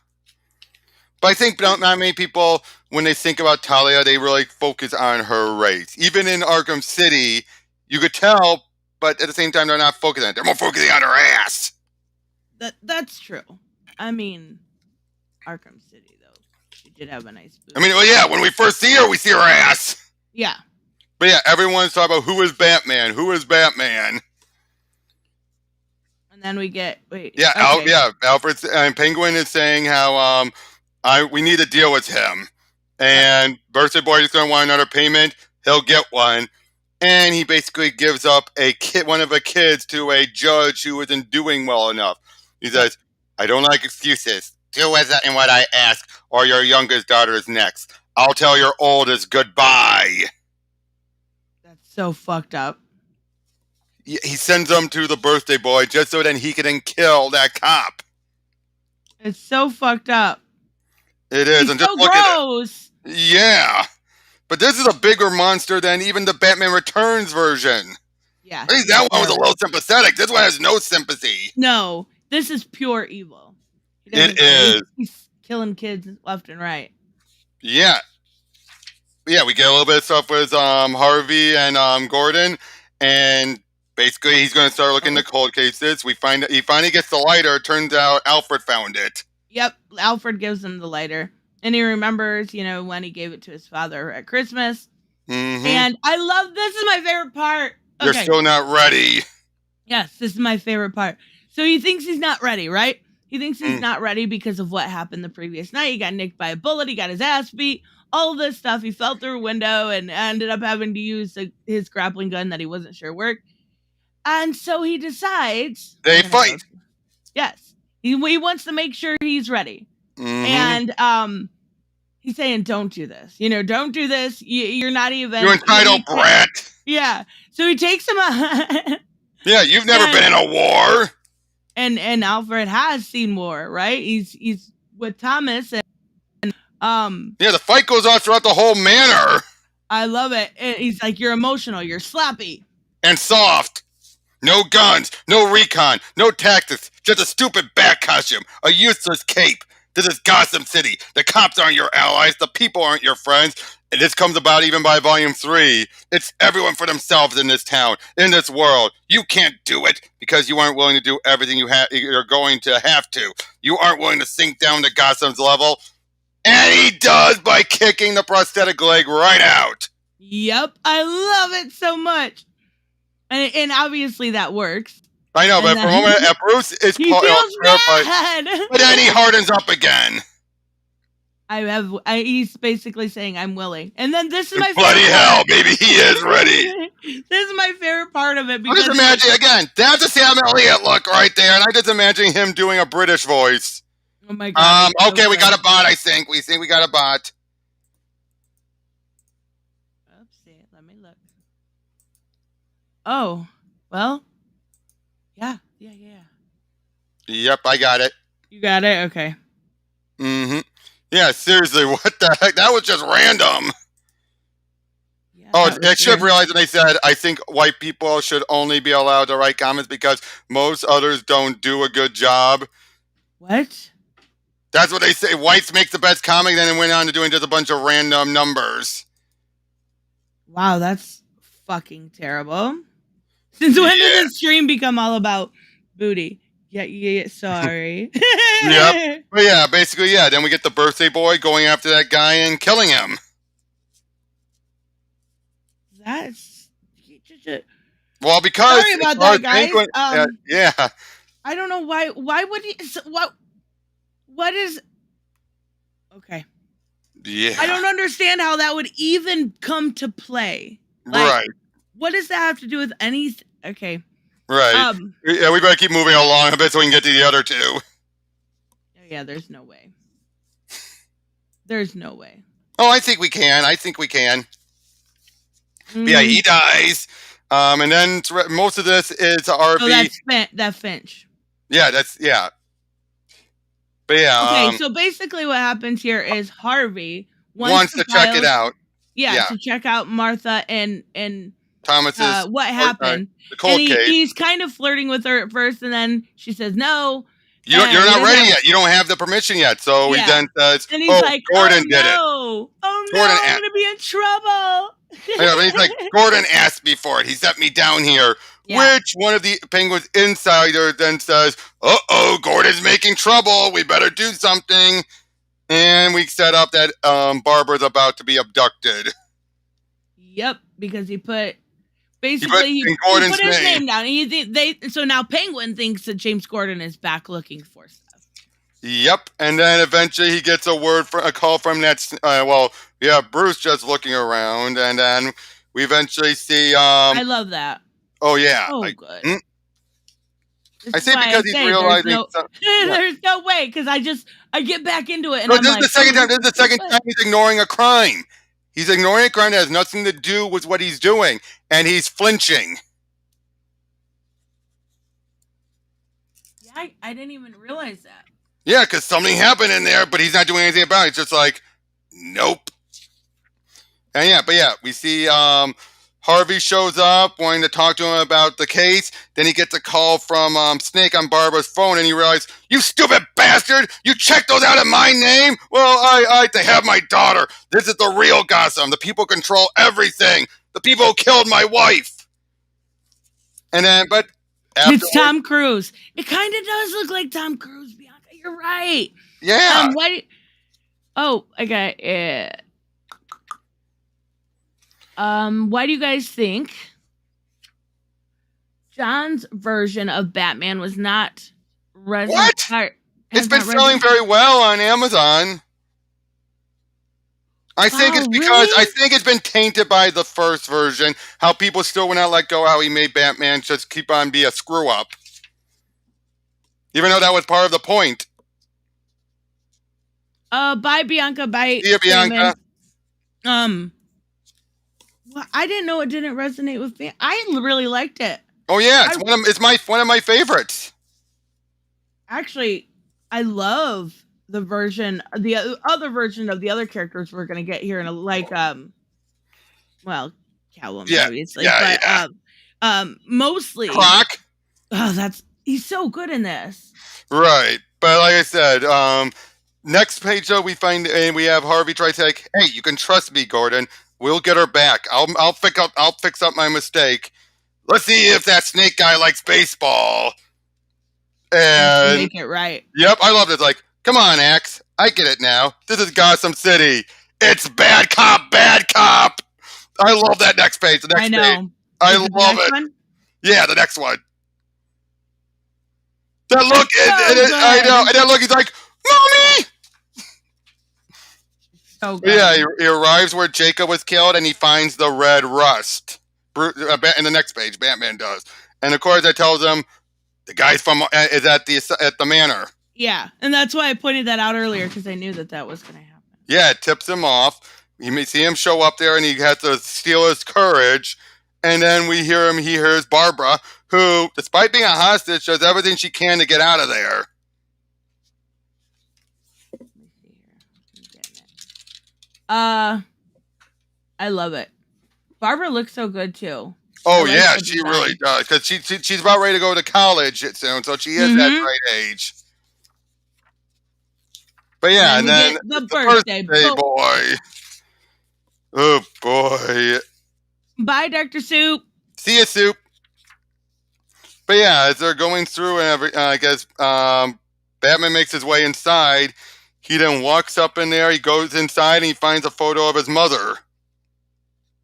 But I think not many people, when they think about Talia, they really focus on her race. Even in Arkham City, you could tell, but at the same time, they're not focusing on it. They're more focusing on her ass. That's true. I mean, Arkham City, though, she did have a nice booty. I mean, well, yeah, when we first see her, we see her ass. Yeah. But yeah, everyone's talking about who is Batman? Who is Batman? And then we get Alfred and Penguin is saying how we need to deal with him, and Birthday Boy is going to want another payment. He'll get one, and he basically gives up one of the kids to a judge who isn't doing well enough. He says, "I don't like excuses. Do as and what I ask, or your youngest daughter is next. I'll tell your oldest goodbye." That's so fucked up. He sends them to the Birthday Boy just so then he can then kill that cop. It's so fucked up. It is. He's and just so look gross. At it. Yeah. But this is a bigger monster than even the Batman Returns version. Yeah. At least that one was a little sympathetic. This one has no sympathy. No. this is pure evil. It is. He's killing kids left and right. Yeah. Yeah, we get a little bit of stuff with Harvey and Gordon, and basically he's going to start looking into cold cases. We find that he finally gets the lighter. It turns out Alfred found it. Yep, Alfred gives him the lighter, and he remembers, when he gave it to his father at Christmas. Mm-hmm. And I love, this is my favorite part. You're still not ready. Yes, this is my favorite part. So he thinks he's not ready, right? He thinks he's not ready because of what happened the previous night. He got nicked by a bullet. He got his ass beat. All of this stuff. He fell through a window and ended up having to use his grappling gun that he wasn't sure worked. And so he decides... They fight. Yes. He wants to make sure he's ready. Mm-hmm. And he's saying, don't do this. Don't do this. You're not even... You entitled brat. Yeah. So he takes him out. Yeah, you've never been in a war. And Alfred has seen war, right? He's with Thomas and yeah, the fight goes on throughout the whole manor. I love it. He's like, you're emotional, you're sloppy. And soft. No guns, no recon, no tactics, just a stupid bat costume, a useless cape. This is Gotham City. The cops aren't your allies, the people aren't your friends. And this comes about even by Volume 3. It's everyone for themselves in this town, in this world. You can't do it because you aren't willing to do everything you're going to have to. You aren't willing to sink down to Gotham's level. And he does by kicking the prosthetic leg right out. Yep, I love it so much. And obviously that works. I know, but for a moment, Bruce is terrified. But then he hardens up again. He's basically saying, I'm willing. And then this is my bloody favorite hell, baby, he is ready. This is my favorite part of it. I'm just imagining, again, that's a Sam Elliott look right there, and I just imagine him doing a British voice. Oh my God. Okay, we got a bot, I think. We think we got a bot. Oopsie, let me look. Oh, well, yeah. Yep, I got it. You got it? Okay. Mm-hmm. Yeah, seriously, what the heck? That was just random. Yeah, I should have realized when they said, I think white people should only be allowed to write comments because most others don't do a good job. What? That's what they say. Whites make the best comic, then it went on to doing just a bunch of random numbers. Wow, that's fucking terrible. Since when did this stream become all about booty? Yeah, sorry. Yep. But yeah, basically, yeah. Then we get the birthday boy going after that guy and killing him. That's... Well, because... Sorry about that, guys. Yeah. I don't know why. Why would he... What is... Okay. Yeah. I don't understand how that would even come to play. Right. What does that have to do with anything? Okay. Right. Yeah, we better keep moving along a bit so we can get to the other two. Yeah, there's no way. There's no way. Oh, I think we can. Yeah, he dies. And then most of this is RV. Oh, that's Finch. Yeah, yeah. But yeah. Okay, so basically what happens here is Harvey wants to check it out. Yeah, to check out Martha and Thomas's what happened. The cold case. He's kind of flirting with her at first, and then she says no. You're not ready yet. You don't have the permission yet. So he then says, and he's like, Gordon did it. Oh no, I'm going to be in trouble. But he's like, Gordon asked me for it. He sent me down here. Yeah. Which one of the Penguin's insiders then says, Gordon's making trouble. We better do something. And we set up that Barbara's about to be abducted. Yep, because he put his name down. So now Penguin thinks that James Gordon is back looking for stuff. Yep, and then eventually he gets a call from that. Bruce just looking around, and then we eventually see. I love that. Oh yeah. Oh good. I say because he's realizing. There's no way because I get back into it. And this is the second time he's ignoring a crime. He's ignoring a crime that has nothing to do with what he's doing, and he's flinching. Yeah, I didn't even realize that. Yeah, because something happened in there, but he's not doing anything about it. It's just like, nope. And we see Harvey shows up wanting to talk to him about the case. Then he gets a call from Snake on Barbara's phone, and he realizes, you stupid bastard! You checked those out in my name? Well, I like to have my daughter. This is the real Gotham. The people control everything. The people who killed my wife. And then, but it's Tom Cruise. It kind of does look like Tom Cruise, Bianca. You're right. Yeah. Oh, I got it. Why do you guys think John's version of Batman was not What? It's been selling very well on Amazon. I think it's because I think it's been tainted by the first version. How people still will not let go. How he made Batman just keep on be a screw up, even though that was part of the point. Bye, Bianca. Bye. See ya, Bianca. Well, I didn't know it didn't resonate with me. I really liked it. Oh yeah, it's one of my favorites. Actually, I love the other version of the other characters we're gonna get here, and like well, Catwoman, obviously, but mostly Croc. Oh, he's so good in this. Right, but like I said, next page though we have Harvey try to say, hey, you can trust me, Gordon. We'll get her back. I'll fix up my mistake. Let's see if that Snake guy likes baseball. And make it right. Yep, I love it. It's like, come on, Axe. I get it now. This is Gotham City. It's bad cop, bad cop. I love that next page. The next page. I love it. One? Yeah, the next one. That look, I know. And that look, he's like, Mommy! So good. Yeah, he arrives where Jacob was killed, and he finds the red rust. In the next page, Batman does. And of course, I tells him, the guy is at the manor. Yeah, and that's why I pointed that out earlier, because I knew that was going to happen. Yeah, it tips him off. You may see him show up there, and he has to steal his courage. And then he hears Barbara, who, despite being a hostage, does everything she can to get out of there. I love it. Barbara looks so good too. Oh yeah, she really does, because she's about ready to go to college soon, so she is that right age. But yeah, and then the birthday boy. Oh boy. Bye, Dr. Soup. See ya, Soup. But yeah, as they're going through and I guess Batman makes his way inside. He then walks up in there. He goes inside and he finds a photo of his mother.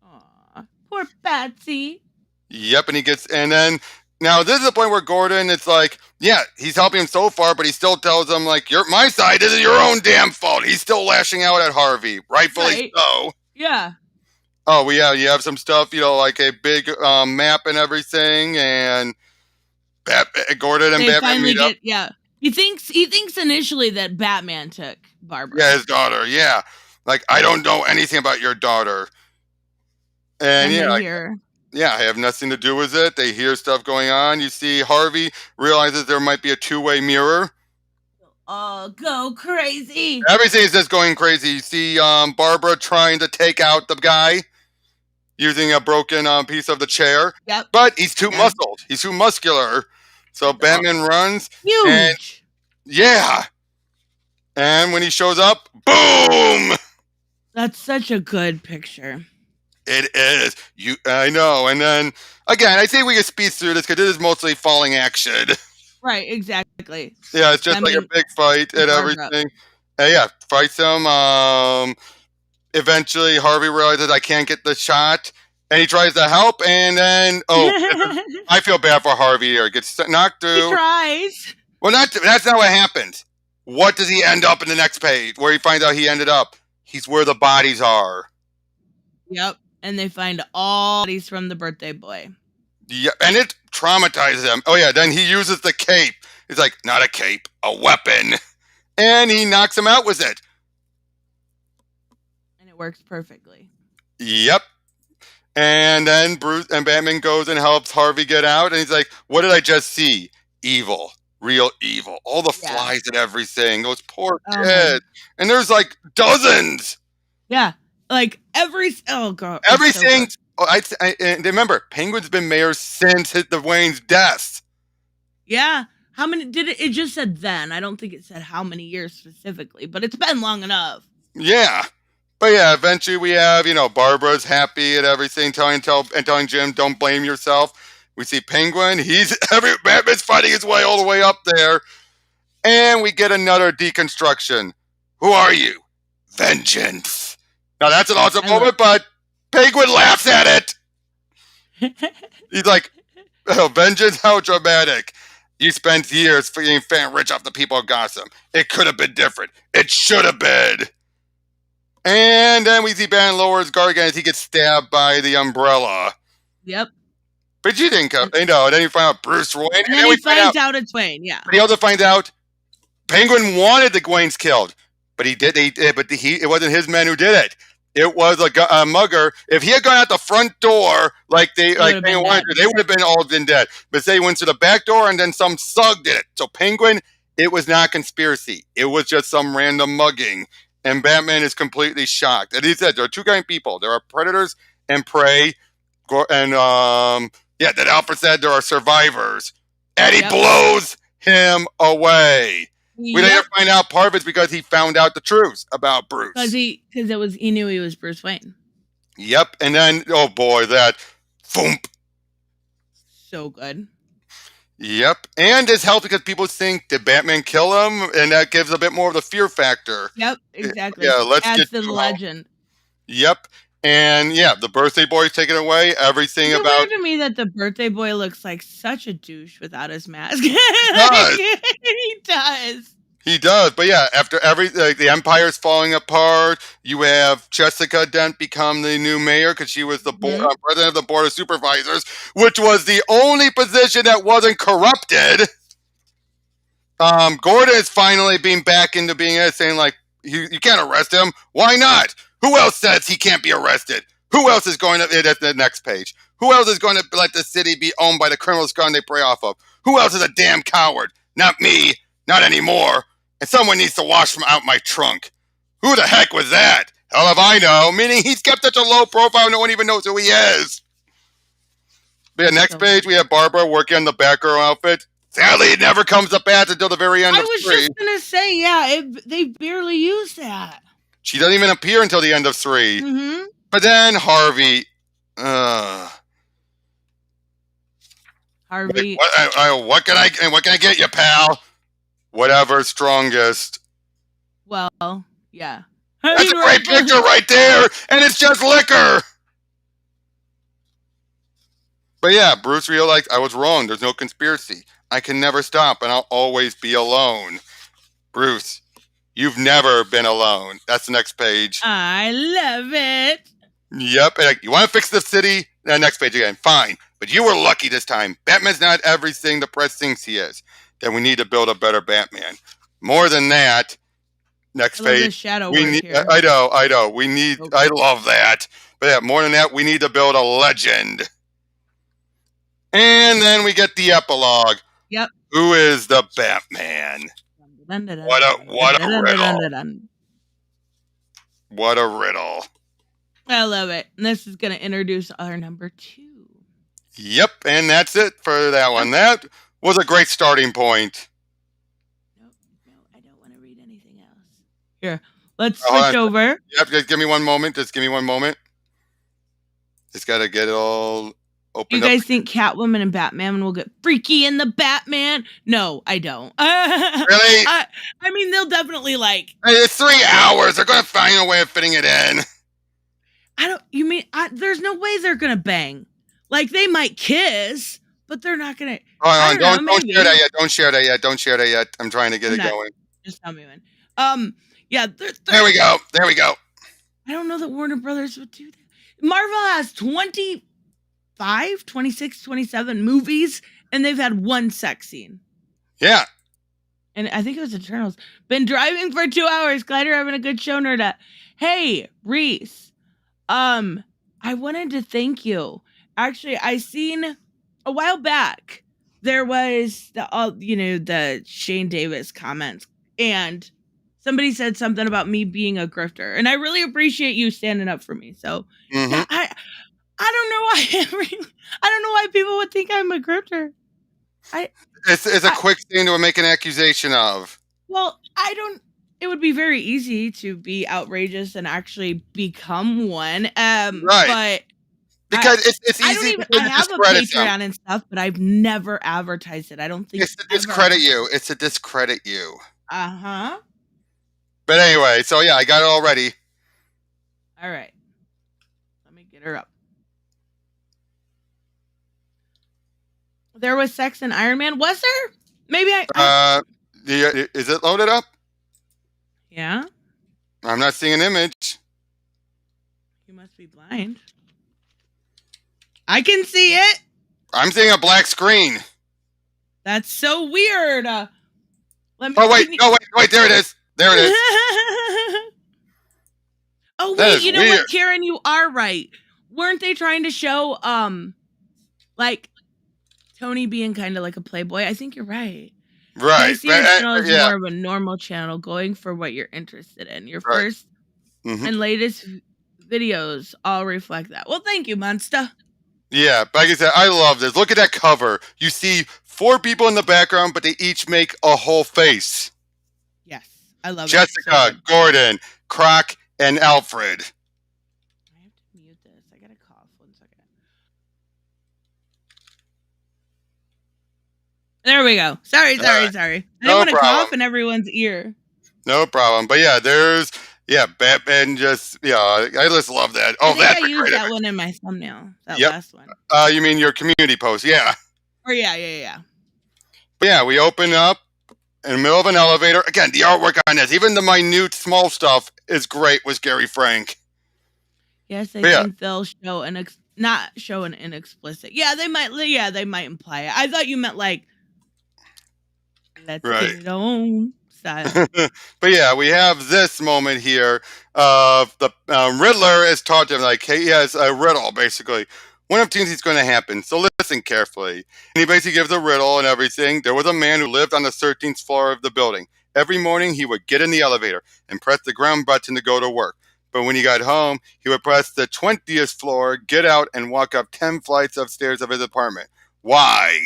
Aw, poor Patsy. Yep, and then now this is the point where Gordon, it's like, yeah, he's helping him so far, but he still tells him, like, my side isn't your own damn fault. He's still lashing out at Harvey, rightfully so. Yeah. Oh, well, yeah, you have some stuff, like a big map and everything, and Gordon and Batman meet up. Yeah. He thinks initially that Batman took Barbara. Yeah, his daughter. Yeah, like, I don't know anything about your daughter. And yeah, I have nothing to do with it. They hear stuff going on. You see Harvey realizes there might be a two-way mirror. Oh, go crazy. Everything's just going crazy. You see Barbara trying to take out the guy using a broken piece of the chair. Yep. But he's too muscled. He's too muscular. So Batman runs. Huge. And, yeah. And when he shows up, boom! That's such a good picture. It is. I know. And then, again, I think we can speed through this because this is mostly falling action. Right, exactly. Yeah, it's just a big fight and everything. And yeah, fights him. Eventually, Harvey realizes I can't get the shot. And he tries to help, and then, I feel bad for Harvey here. He gets knocked through. He tries. Well, that's not what happens. What does he end up in the next page? Where he finds out he ended up? He's where the bodies are. Yep. And they find all bodies from the birthday boy. Yeah, and it traumatizes him. Oh, yeah, then he uses the cape. He's like, not a cape, a weapon. And he knocks him out with it. And it works perfectly. Yep. And then Batman goes and helps Harvey get out. And he's like, what did I just see? Evil. Real evil. All the flies and everything. Those poor kids. And there's like dozens. Yeah. Like everything Oh, and remember, Penguin's been mayor since the Wayne's death. Yeah. How many did it? It just said then. I don't think it said how many years specifically, but it's been long enough. Yeah. But yeah, eventually we have, Barbara's happy and everything, telling Jim, don't blame yourself. We see Penguin. Batman's fighting his way all the way up there. And we get another deconstruction. Who are you? Vengeance. Now that's an awesome moment, but Penguin laughs at it. He's like, oh, vengeance? How dramatic. You spent years getting fat rich off the people of Gotham. It could have been different. It should have been. And then we see Batman lower his guard again as he gets stabbed by the umbrella. Yep. But you didn't come. And then you find out Bruce Wayne. And then he finds out it's Wayne, yeah. But he also finds out Penguin wanted the Waynes killed. But it wasn't his men who did it. It was a mugger. If he had gone out the front door Penguin wanted to, they would have been all been dead. But say he went to the back door and then some thug did it. So Penguin, it was not conspiracy. It was just some random mugging. And Batman is completely shocked. And he said there are two kind of people. There are predators and prey. And then Alfred said there are survivors. And he blows him away. We later find out part of it's because he found out the truth about Bruce. Because he knew he was Bruce Wayne. Yep. And then, oh boy, that thump. So good. Yep. And this helps because people think, did Batman kill him? And that gives a bit more of the fear factor. Yep, exactly. Yeah, let's adds get to the legend. Yep. And yeah, the birthday boy's taken away. Everything it's about weird to me that the birthday boy looks like such a douche without his mask. He does. He does. He does. But yeah, after the Empire's falling apart, you have Jessica Dent become the new mayor because she was the president of the Board of Supervisors, which was the only position that wasn't corrupted. Gordon is finally being back into being saying like, you can't arrest him. Why not? Who else says he can't be arrested? Who else is going to, that's the next page. Who else is going to let the city be owned by the criminal scum they prey off of? Who else is a damn coward? Not me. Not anymore. And someone needs to wash out my trunk. Who the heck was that? Hell if I know. Meaning he's kept such a low profile, no one even knows who he is. But yeah, next page, we have Barbara working on the Batgirl outfit. Sadly, it never comes up ads until the very end of 3. I was just going to say, yeah, they barely use that. She doesn't even appear until the end of 3. Mm-hmm. But then Harvey. Harvey. What can I get you, pal? Whatever's strongest. Well, yeah. That's a great picture right there, and it's just liquor. But yeah, Bruce realized I was wrong. There's no conspiracy. I can never stop, and I'll always be alone. Bruce, you've never been alone. That's the next page. I love it. Yep. And you want to fix the city? Next page again. Fine. But you were lucky this time. Batman's not everything the press thinks he is. Then we need to build a better Batman. More than that, next page. Shadow we need. here. I know. We need. Okay. I love that. But yeah, more than that, we need to build a legend. And then we get the epilogue. Yep. Who is the Batman? What a riddle. What a riddle. I love it. And this is going to introduce our number 2. Yep, and that's it for that one. That was a great starting point. No, I don't want to read anything else. Here, let's switch over. Yep, just give me one moment. Just got to get it all opened up. You guys think Catwoman and Batman will get freaky in the Batman? No, I don't. Really? I mean, they'll definitely It's 3 hours. They're going to find a way of fitting it in. There's no way they're going to bang. They might kiss, but they're not going to. Don't share that yet. Don't share that yet. I'm trying to get it going. Just tell me when. Yeah. There we go. I don't know that Warner Brothers would do that. Marvel has 25, 26, 27 movies, and they've had one sex scene. Yeah. And I think it was Eternals. Been driving for 2 hours. Glad you're having a good show, Nerda. Hey, Reese. I wanted to thank you. Actually, I seen a while back there was the Shane Davis comments, and somebody said something about me being a grifter, and I really appreciate you standing up for me. So yeah, I I don't know why. I don't know why people would think I'm a grifter. It's a quick thing to make an accusation of. Well, I don't. It would be very easy to be outrageous and actually become one. Right. But Because it's I don't easy even. to I have a discredit them. Patreon and stuff, but I've never advertised it. I don't think It's to discredit you. It's to discredit you. Uh-huh. But anyway, so yeah, I got it all ready. All right. Let me get her up. There was sex in Iron Man. Was there? Maybe Is it loaded up? Yeah. I'm not seeing an image. You must be blind. I can see it. I'm seeing a black screen. That's so weird. Let me. Oh wait, wait, there it is. There it is. Oh That wait, is you know weird. what, Karen? You are right. Weren't they trying to show like Tony being kind of like a playboy? I think you're right. Right. My series channel is yeah. more of a normal channel, going for what you're interested in. Your Right. first Mhm. and latest videos all reflect that. Well, thank you, Monster. Yeah, but like I said, I love this. Look at that cover. You see 4 people in the background, but they each make a whole face. Yes, I love Jessica, it. So good. Gordon, Croc, and Alfred. I have to mute this. I gotta cough 1 second. There we go. Sorry. I didn't want to cough in everyone's ear. No problem. But yeah, there's Batman. Just I just love that. Oh, I used that one in my thumbnail. That last one. You mean your community post? Yeah. Or yeah. But yeah, we open up in the middle of an elevator. Again, the artwork on this, even the minute small stuff, is great with Gary Frank. Yes, I think they'll show not show an inexplicit. Yeah, they might. Yeah, they might imply it. I thought you meant like, let's get it on style. But yeah, we have this moment here of the Riddler is taught to him, like, he has a riddle, basically. One of 2 things is going to happen, so listen carefully. And he basically gives a riddle and everything. There was a man who lived on the 13th floor of the building. Every morning, he would get in the elevator and press the ground button to go to work. But when he got home, he would press the 20th floor, get out, and walk up 10 flights of stairs of his apartment. Why?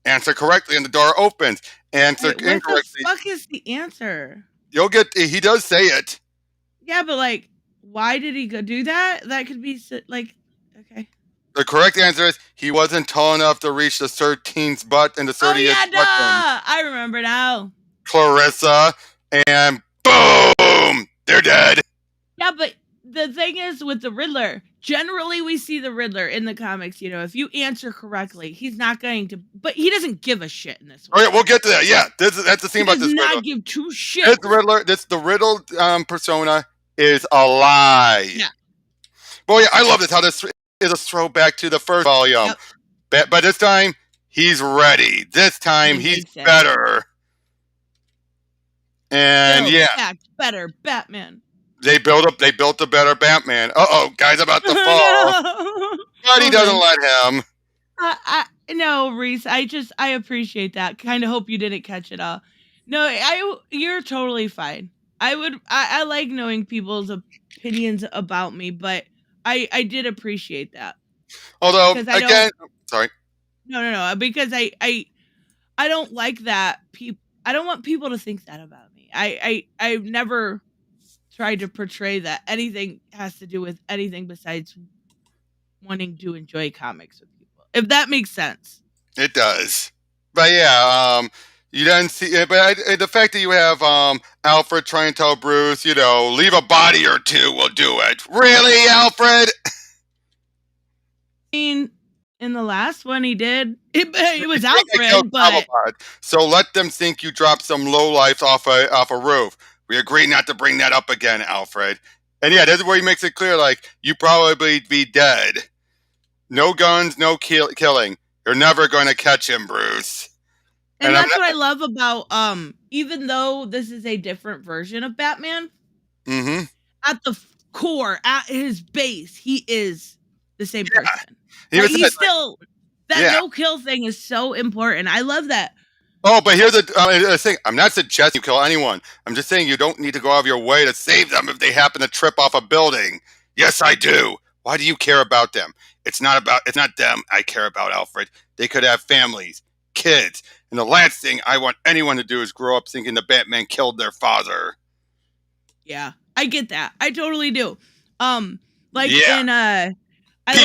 Answer correctly, and the door opens. Answer incorrectly. What the fuck is the answer? You'll get. He does say it. Yeah, but like, why did he go do that? That could be like, okay. The correct answer is he wasn't tall enough to reach the 13th butt and the 30th. Oh yeah, duh! I remember now. Clarissa, and boom, they're dead. Yeah, but the thing is with the Riddler, generally we see the Riddler in the comics, if you answer correctly, he's not going to, but he doesn't give a shit in this one. Okay, we'll get to that. Yeah, that's the thing about this Riddler. He does not give 2 shits. The Riddle persona is a lie. Yeah. Boy, I love this, how this is a throwback to the first volume. Yep. But this time, he's ready. This time, he's better. And better Batman. They built a better Batman. Guy's about to fall. But he doesn't let him. No, Reese, I appreciate that. Kind of hope you didn't catch it all. No, you're totally fine. I like knowing people's opinions about me, but I did appreciate that. Although, again, sorry. No, because I don't like that. I don't want people to think that about me. I've never tried to portray that anything has to do with anything besides wanting to enjoy comics with people. If that makes sense. It does. But yeah, you didn't see it. But the fact that you have Alfred trying to tell Bruce, leave a body or 2 will do it. Really, Alfred? I mean, in the last one he did. It was Alfred, but so let them think you dropped some lowlifes off a roof. We agree not to bring that up again, Alfred. And yeah, this is where he makes it clear, like, you probably be dead. No guns, no killing. You're never going to catch him, Bruce. And that's what I love about, even though this is a different version of Batman, at the core, at his base, he is the same person. He's still, that no-kill thing is so important. I love that. Oh, but here's the thing. I'm not suggesting you kill anyone. I'm just saying you don't need to go out of your way to save them if they happen to trip off a building. Yes, I do. Why do you care about them? It's not them I care about, Alfred. They could have families, kids, and the last thing I want anyone to do is grow up thinking the Batman killed their father. Yeah, I get that. I totally do. Like Yeah. in I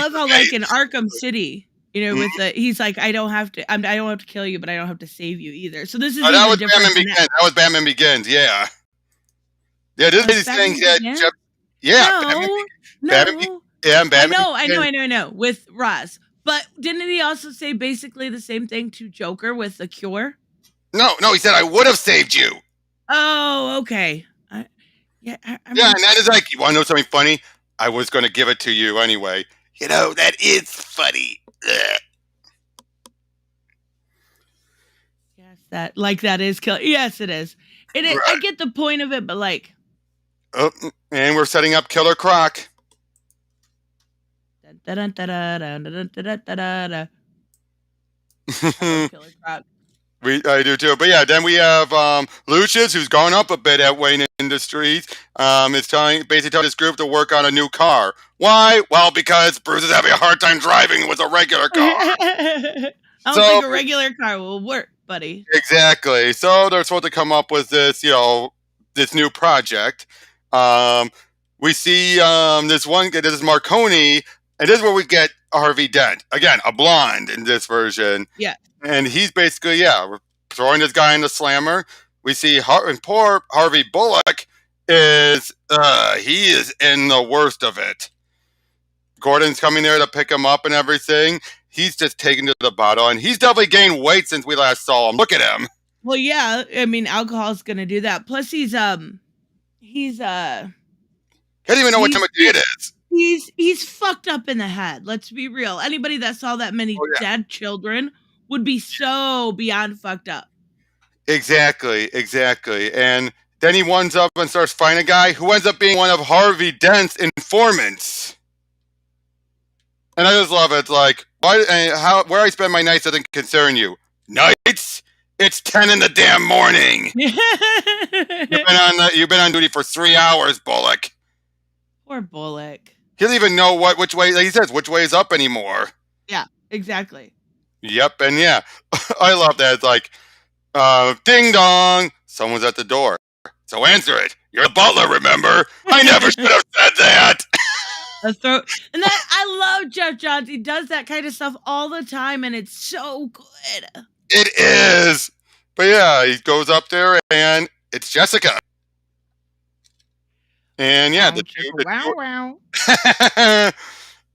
love how like in Arkham City, you know, with the he's like, I don't have to kill you, but I don't have to save you either. So this is that was different. Batman Begins. That was Batman Begins. Yeah. Yeah, this is things that Jeff. Yeah. No. Batman. I know. With Ra's. But didn't he also say basically the same thing to Joker with the cure? No, he said I would have saved you. Oh, okay. I mean, and that is like, you want to know something funny? I was going to give it to you anyway. You know, that is funny. Ugh. Yes, that is kill. Yes, it is. It is. Right. I get the point of it, but like. Oh, and we're setting up Killer Croc. Killer Croc. I do too, but yeah. Then we have Lucius, who's gone up a bit at Wayne Industries. Is basically telling his group to work on a new car. Why? Well, because Bruce is having a hard time driving with a regular car. I don't think a regular car will work, buddy. Exactly. So they're supposed to come up with this, this new project. We see this is Marconi, and this is where we get Harvey Dent again, a blonde in this version. Yeah. And he's basically, we're throwing this guy in the slammer. We see poor Harvey Bullock is in the worst of it. Gordon's coming there to pick him up and everything. He's just taken to the bottle, and he's definitely gained weight since we last saw him. Look at him. Well, yeah, I mean, alcohol's gonna do that. Plus, he's can't even know what time of day it is. He's fucked up in the head. Let's be real. Anybody that saw that many dead children would be so beyond fucked up. Exactly. And then he winds up and starts fighting a guy who ends up being one of Harvey Dent's informants. And I just love it. It's like, where I spend my nights doesn't concern you. Nights? It's 10 in the damn morning. You've been on duty for 3 hours, Bullock. Poor Bullock. He doesn't even know which way, like he says, which way is up anymore. Yeah, exactly. Yep, and yeah, I love that. It's like, ding dong, someone's at the door. So answer it. You're the butler, remember? I never should have said that. And that I love Geoff Johns. He does that kind of stuff all the time, and it's so good. It is. But yeah, he goes up there, and it's Jessica. And yeah,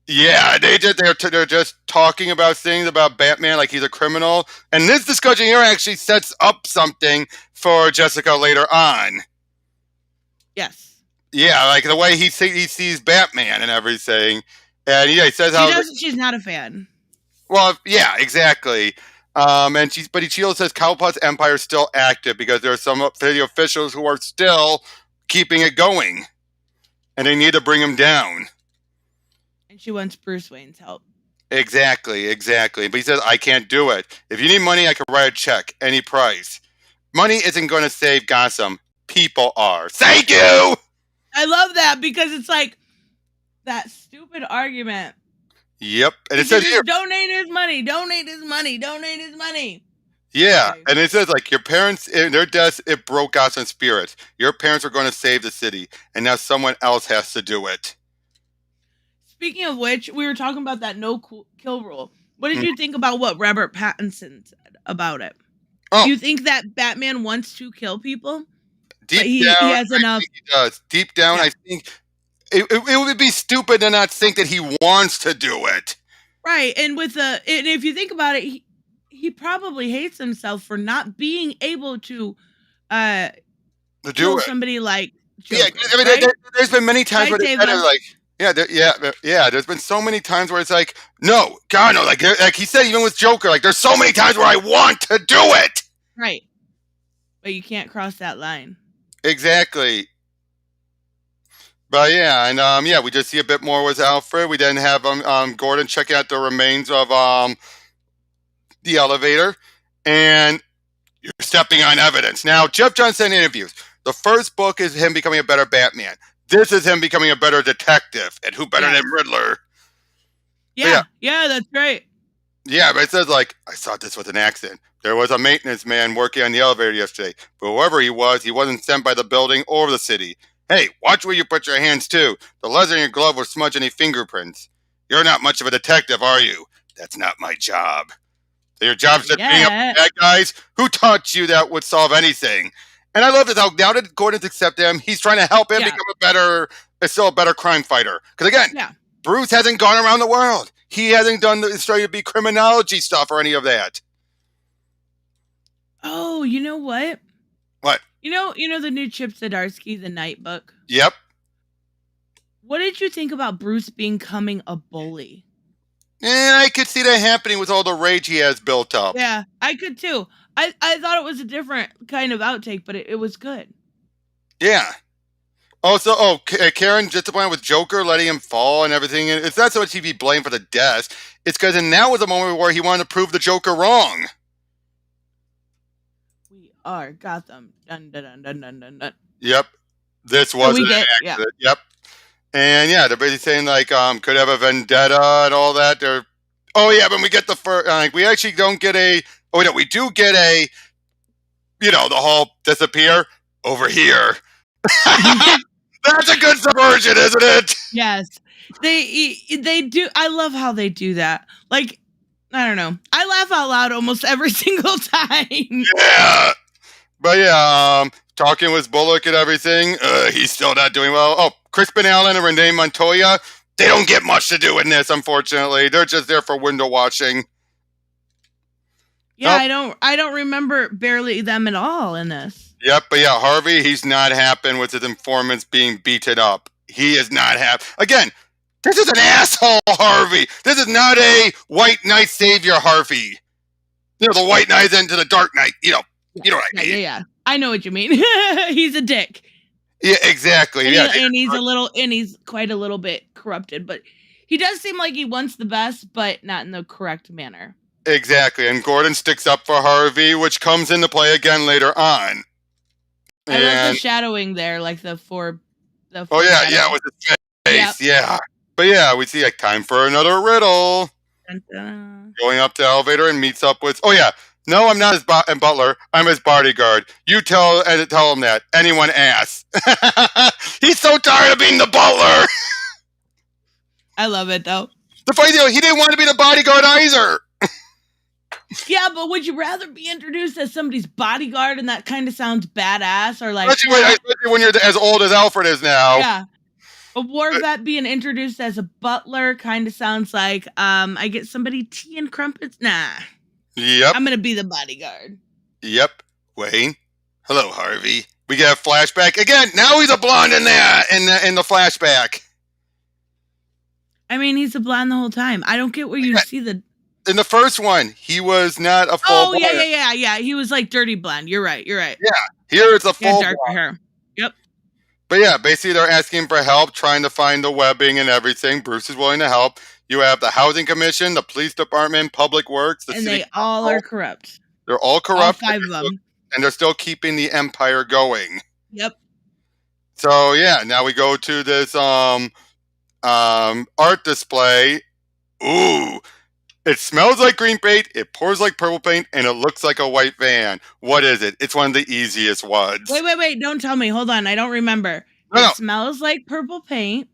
yeah, they're just talking about things about Batman, like he's a criminal. And this discussion here actually sets up something for Jessica later on. Yes. Yeah, like the way he sees Batman and everything. And yeah, he says she's not a fan. Well, yeah, exactly. And she says Cobblepot's empire is still active because there are some city officials who are still keeping it going, and they need to bring him down. And she wants Bruce Wayne's help. Exactly. But he says, I can't do it. If you need money, I can write a check, any price. Money isn't going to save Gotham. People are. Thank you! I love that because it's like that stupid argument. Yep. And it says here, donate his money. Yeah. Okay. And it says like your parents, in their deaths, it broke Gotham's spirits. Your parents were going to save the city, and now someone else has to do it. Speaking of which, we were talking about that no kill rule. What did you think about what Robert Pattinson said about it? Oh. Do you think that Batman wants to kill people? Deep down, he has enough. He does. Deep down, yeah. I think it would be stupid to not think that he wants to do it. Right, and and if you think about it, he probably hates himself for not being able to kill somebody like Joker, I mean, right? There's been many times where they said it like, there's been so many times where it's like, no, God, no, like he said, even with Joker, like there's so many times where I want to do it. Right, but you can't cross that line. Exactly. But yeah, and we just see a bit more with Alfred. We then have Gordon checking out the remains of the elevator, and you're stepping on evidence. Now, Geoff Johns said in interviews, the first book is him becoming a better Batman. This is him becoming a better detective. And who better Yes. than Riddler? Yeah, that's right. Yeah, but it says, like, I thought this was an accident. There was a maintenance man working on the elevator yesterday. But whoever he wasn't sent by the building or the city. Hey, watch where you put your hands, too. The leather in your glove will smudge any fingerprints. You're not much of a detective, are you? That's not my job. So your job's just being up with bad guys? Who taught you that would solve anything? And I love this, how now that Gordon's accepted him, he's trying to help him become still a better crime fighter. Because again, Bruce hasn't gone around the world. He hasn't done the study to be criminology stuff or any of that. Oh, you know what? What? You know the new Chip Zdarsky, The Night Book? Yep. What did you think about Bruce becoming a bully? And I could see that happening with all the rage he has built up. Yeah, I could too. I thought it was a different kind of outtake, but it was good. Yeah. Also, Karen disappointed with Joker letting him fall and everything. It's not so much he'd be blamed for the deaths. It's because now was a moment where he wanted to prove the Joker wrong. We are Gotham. Dun, dun, dun, dun, dun, dun, dun. Yep. This was an accident. Yep. And yeah, they're basically saying like could have a vendetta and all that. But we get the first we actually don't get we do get the whole disappear over here. That's a good subversion, isn't it? Yes. They do. I love how they do that. Like, I don't know. I laugh out loud almost every single time. Yeah. But talking with Bullock and everything, he's still not doing well. Oh, Crispin Allen and Renee Montoya, they don't get much to do in this, unfortunately. They're just there for window washing. Yeah, I don't remember barely them at all in this. Yep, but Harvey, he's not happy with his informants being beaten up. He is not happy. Again, this is an asshole, Harvey. This is not a white knight savior, Harvey. The white knight into the dark knight. You know what I mean. Yeah. I know what you mean. He's a dick. Yeah, exactly. And he's quite a little bit corrupted, but he does seem like he wants the best, but not in the correct manner. Exactly, and Gordon sticks up for Harvey, which comes into play again later on. I love the shadowing there, like the four. With his face, yeah. But we see time for another riddle. Dun-dun. Going up to the elevator and meets up with. No, I'm not his butler. I'm his bodyguard. You tell him that. Anyone asks. He's so tired of being the butler. I love it though. The funny thing, he didn't want to be the bodyguard either. Yeah, but would you rather be introduced as somebody's bodyguard, and that kind of sounds badass, or like especially when you're as old as Alfred is now? Yeah. A war vet being introduced as a butler kind of sounds like I get somebody tea and crumpets. Nah. Yep. I'm gonna be the bodyguard. Yep. Wayne. Hello, Harvey. We get a flashback again. Now he's a blonde in the flashback. I mean, he's a blonde the whole time. I don't get where you see the. In the first one, he was not a full. Oh yeah. He was like dirty blonde. You're right. Yeah. Here it's a full darker hair. Yep. But basically they're asking for help, trying to find the webbing and everything. Bruce is willing to help. You have the Housing Commission, the Police Department, Public Works, the and City they all are corrupt. They're all corrupt. All 5 of them. And they're still keeping the empire going. Yep. So now we go to this art display. Ooh. It smells like green paint, it pours like purple paint, and it looks like a white van. What is it? It's one of the easiest ones. Wait. Don't tell me. Hold on. I don't remember. It smells like purple paint.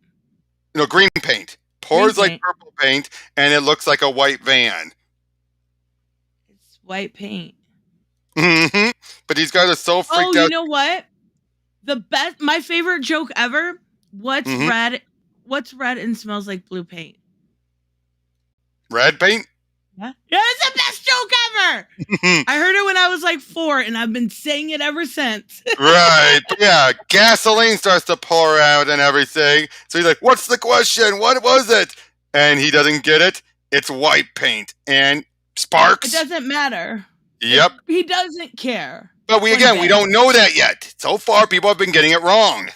No, green paint. Pours like purple paint, and it looks like a white van. It's white paint. Mm-hmm. But these guys are so freaked out. Oh, you know what? My favorite joke ever. What's red? What's red and smells like blue paint? Red paint? Yeah, it's the best joke ever. I heard it when I was like 4, and I've been saying it ever since. Right. Yeah. Gasoline starts to pour out and everything. So he's like, what's the question? What was it? And he doesn't get it. It's white paint. And sparks. It doesn't matter. Yep. He doesn't care. But we don't know that yet. So far, people have been getting it wrong.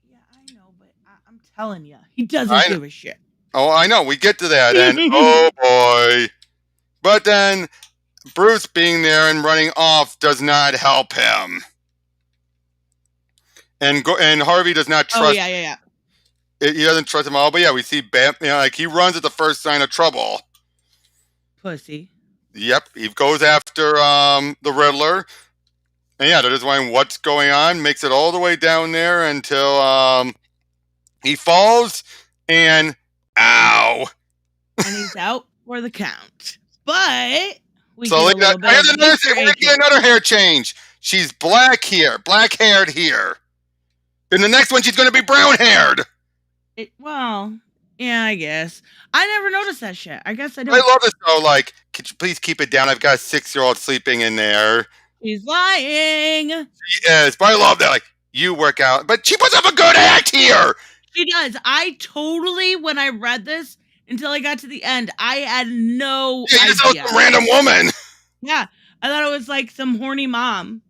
Yeah, I know, but I'm telling you, he doesn't give a shit. Oh, I know. We get to that, and oh boy. But then Bruce being there and running off does not help him. and Harvey does not Oh trust. yeah. He doesn't trust him all. But yeah, we see Batman. Like he runs at the first sign of trouble. Pussy. Yep, he goes after the Riddler. And yeah, they're just wondering what's going on. Makes it all the way down there until he falls and ow. And he's out for the count. But we So get a little bit of Easter egg we get another hair change. She's black here, black haired here. In the next one, she's going to be brown haired. Well, yeah, I guess. I never noticed that shit. I guess I don't. I love this though. Like, could you please keep it down? I've got a 6-year-old sleeping in there. He's lying. Yes, but I love that. Like, you work out, but she puts up a good act here. She does. I totally, when I read this until I got to the end, I had no idea. Some random woman. Yeah, I thought it was like some horny mom.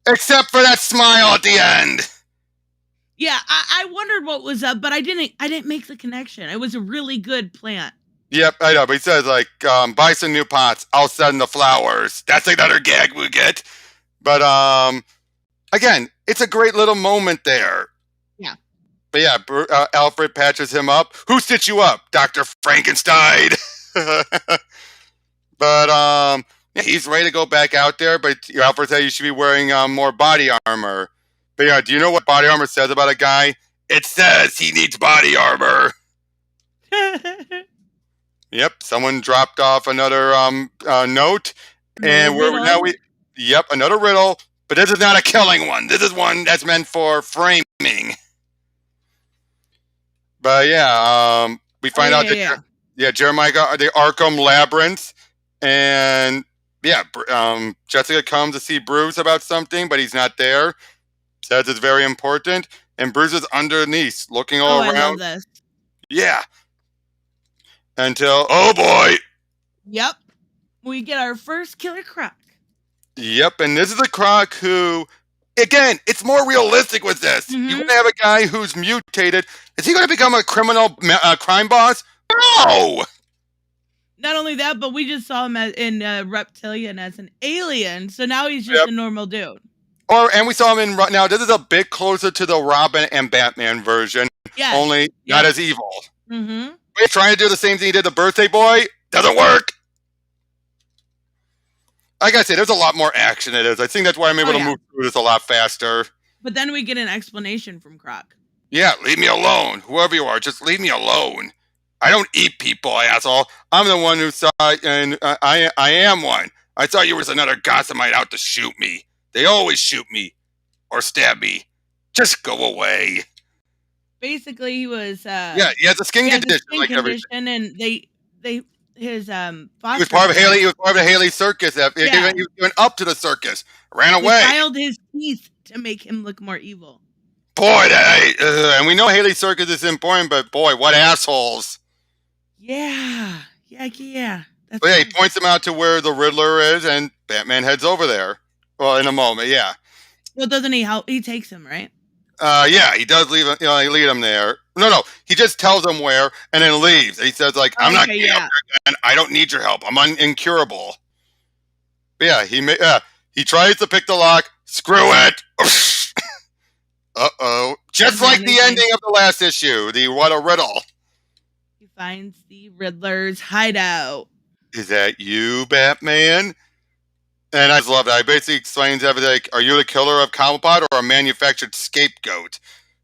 Except for that smile at the end. Yeah, I wondered what was up, but I didn't make the connection. It was a really good plant. Yep, I know, but he says, like, buy some new pots. I'll send the flowers. That's another gag we get. But, again, it's a great little moment there. Yeah. But yeah, Alfred patches him up. Who stitched you up? Dr. Frankenstein. But, yeah, he's ready to go back out there, but Alfred said you should be wearing more body armor. But yeah, do you know what body armor says about a guy? It says he needs body armor. Yep, someone dropped off another note, and yep, another riddle. But this is not a killing one. This is one that's meant for framing. But yeah, we find out that Jeremiah got the Arkham Labyrinth, and yeah, Jessica comes to see Bruce about something, but he's not there. Says it's very important, and Bruce is underneath, looking all around. I love this. Yeah. Until, oh boy. Yep. We get our first Killer Croc. Yep, and this is a Croc who, again, it's more realistic with this. Mm-hmm. You're going to have a guy who's mutated. Is he going to become a criminal crime boss? No! Not only that, but we just saw him in Reptilian as an alien, so now he's just a normal dude. And we saw him in, now this is a bit closer to the Robin and Batman version, only not as evil. Mm-hmm. We're trying to do the same thing he did to Birthday Boy. Doesn't work. Like I said, there's a lot more action in it. I think that's why I'm able to move through this a lot faster. But then we get an explanation from Croc. Yeah, leave me alone. Whoever you are, just leave me alone. I don't eat people, asshole. I'm the one who saw it, and I am one. I thought you was another Gothamite out to shoot me. They always shoot me. Or stab me. Just go away. Basically, he was. He has a skin condition, and his foster. He was part of Haley. He was part of the Haley circus. He was given up to the circus. Ran away. He filed his teeth to make him look more evil. Boy, and we know Haley circus is important, but boy, what assholes! Yeah. But yeah, he points him out to where the Riddler is, and Batman heads over there. Well, in a moment, yeah. Well, doesn't he help? He takes him, right? Yeah, he does leave him. He lead him there. No, he just tells him where, and then leaves. He says, like, I'm not getting help, and I don't need your help. I'm incurable. But yeah, he tries to pick the lock. Screw it. Uh-oh. Just like the ending of the last issue, the What a Riddle. He finds the Riddler's hideout. Is that you, Batman? And I just love that. He basically explains everything. Like, are you the killer of Cobblepot or a manufactured scapegoat?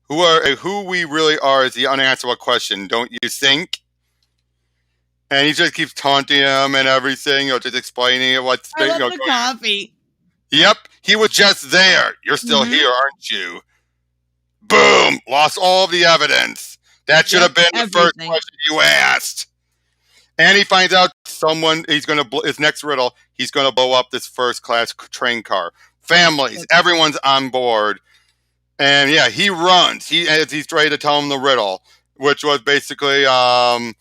Who we really are is the unanswerable question, don't you think? And he just keeps taunting him and everything, just explaining what's... I love the coffee. Yep, he was just there. You're still here, aren't you? Boom! Lost all of the evidence. That should have been the first question you asked. And he finds out his next riddle, he's going to blow up this first-class train car. Families, everyone's on board. And yeah, he runs. He's ready to tell him the riddle, which was basically, I